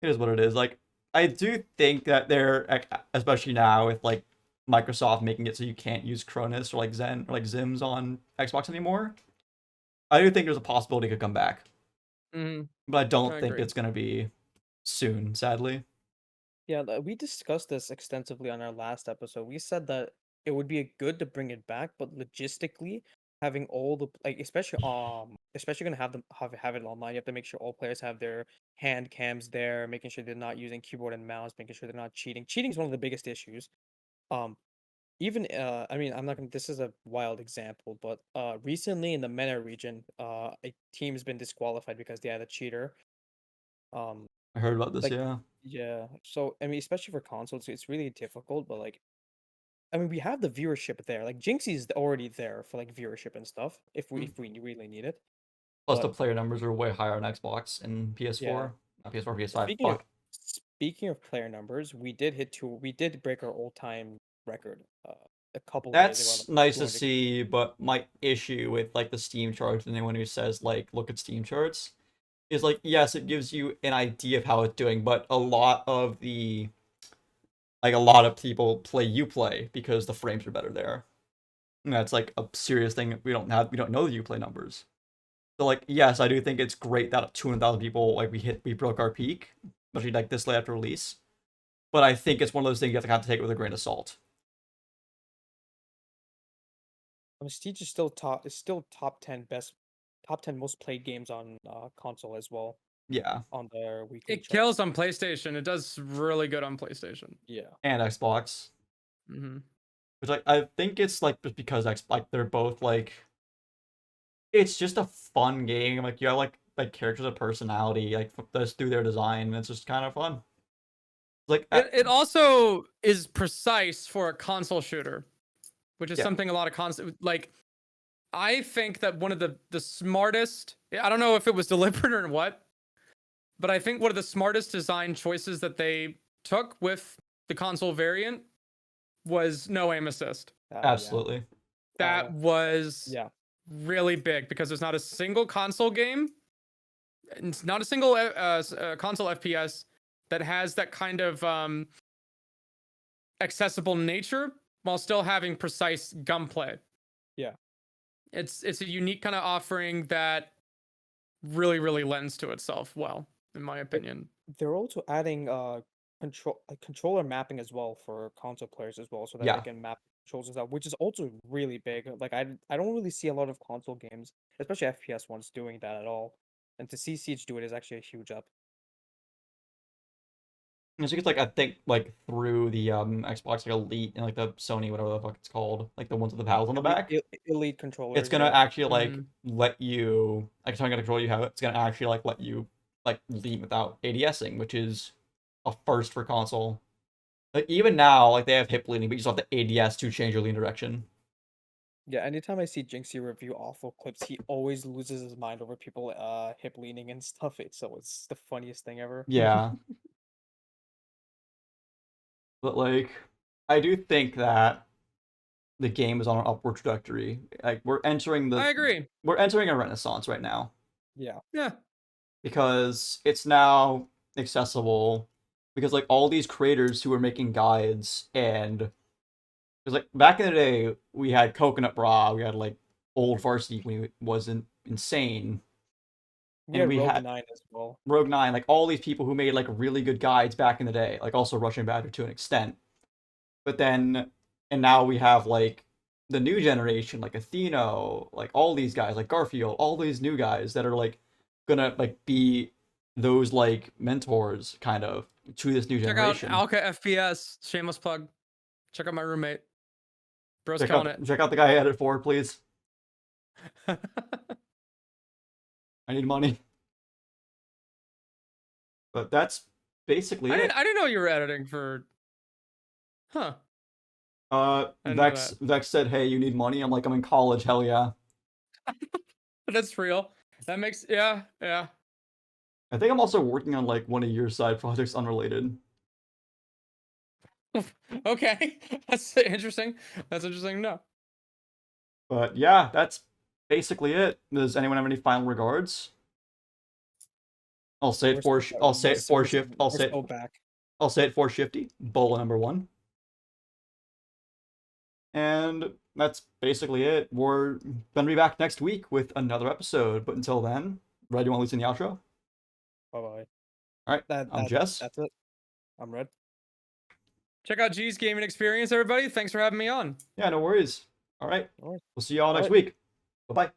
It is what it is. Like I do think that they're especially now with like Microsoft making it so you can't use Cronus or like Zen or like Zims on Xbox anymore. I do think there's a possibility it could come back, Mm-hmm. but I don't I think agree. it's gonna be soon, sadly. Yeah, we discussed this extensively on our last episode. We said that it would be good to bring it back, but logistically, having all the like, especially gonna have them have it online. You have to make sure all players have their hand cams there, making sure they're not using keyboard and mouse, making sure they're not cheating. Cheating is one of the biggest issues. Um, even I mean, I'm not gonna. This is a wild example, but recently in the MENA region, a team has been disqualified because they had a cheater. Um, I heard about this, like yeah. yeah, so I mean, especially for consoles, it's really difficult. But like, I mean, we have the viewership there. Like, Jinxie's already there for like viewership and stuff. If we really need it. Plus, the But player numbers are way higher on Xbox and yeah, PS4. Not PS4, PS5. speaking of Fuck. speaking of player numbers, we did hit two. We did break our old time record a couple of days ago. That's Like nice to 200. see, but my issue with like the Steam charts and anyone who says like look at Steam charts is like yes, it gives you an idea of how it's doing, but a lot of people play Uplay because the frames are better there. And that's like a serious thing. We don't know the Uplay numbers. So like yes, I do think it's great that 200,000 people like we broke our peak, especially like this late after release. But I think it's one of those things you have to kind of take it with a grain of salt. Siege is still top. Is still top 10 most played games on console as well Yeah, on their weekly It charts. kills on PlayStation. It does really good on PlayStation. Yeah. and Xbox. Mm-hmm. Which like I think it's like just because like they're both like it's just a fun game. Like you have like characters of personality, like just through their design, and it's just kind of fun. Like It also is precise for a console shooter, which is yeah, something a lot of console like. I think that one of the smartest. I don't know if it was deliberate or what, but I think one of the smartest design choices that they took with the console variant was no aim assist. Yeah. absolutely. That was Yeah. really big because there's not a single console game, it's not a single console FPS that has that kind of accessible nature while still having precise gunplay. Yeah. It's a unique kind of offering that really lends to itself well, in my opinion. They're also adding controller mapping as well for console players as well, so that they Yeah, can map controls and stuff, which is also really big. Like I don't really see a lot of console games, especially FPS ones, doing that at all. And to see Siege do it is actually a huge up. and so it's like I think like through the Xbox like Elite and like the Sony whatever the fuck it's called, like the ones with the paddles on the back. Elite It's controllers, gonna yeah. actually like Mhm. let you like depending on the control you have, it's gonna actually like let you like lean without ADSing, which is a first for console. Like even now, like they have hip leaning, but you still have the ADS to change your lean direction. Yeah, anytime I see Jinxie review awful clips, he always loses his mind over people hip leaning and stuff. It's the funniest thing ever. Yeah, but like I do think that the game is on an upward trajectory. Like we're entering I agree. a renaissance right now Yeah. Yeah. because it's now accessible because like all these creators who are making guides and because like back in the day we had Coconut Bra, we had like old Varsity when it wasn't insane, We and had we Rogue had 9 as well. Rogue 9, like all these people who made like really good guides back in the day, like also Russian Badger to an extent. But then, and now we have like the new generation, like Atheno, like all these guys, like Garfield, all these new guys that are like gonna like be those like mentors kind of to this new Check out generation. Alka FPS. Shameless plug. Check out my roommate. Bro's check killing out check out the guy I had it for, please. it. I need money. But that's basically I it. didn't know you were editing for. Huh. Vex said, "Hey, you need money." I'm like, "I'm in college. Hell yeah." That's real. That makes yeah. I think I'm also working on like one of your side projects unrelated. Okay, that's interesting. That's interesting to know. But yeah, that's basically it. Does anyone have any final regards? I'll say it for shift. I'll say it for Shifty. Bola number 1. And that's basically it. We're gonna be back next week with another episode. But until then, Red, you want to listen the outro? Bye-bye. All right, I'm Jess. That's it. I'm Red. Check out G's Gaming Experience, everybody. Thanks for having me on. Yeah, no worries. All right. We'll see you all next week. Bye-bye.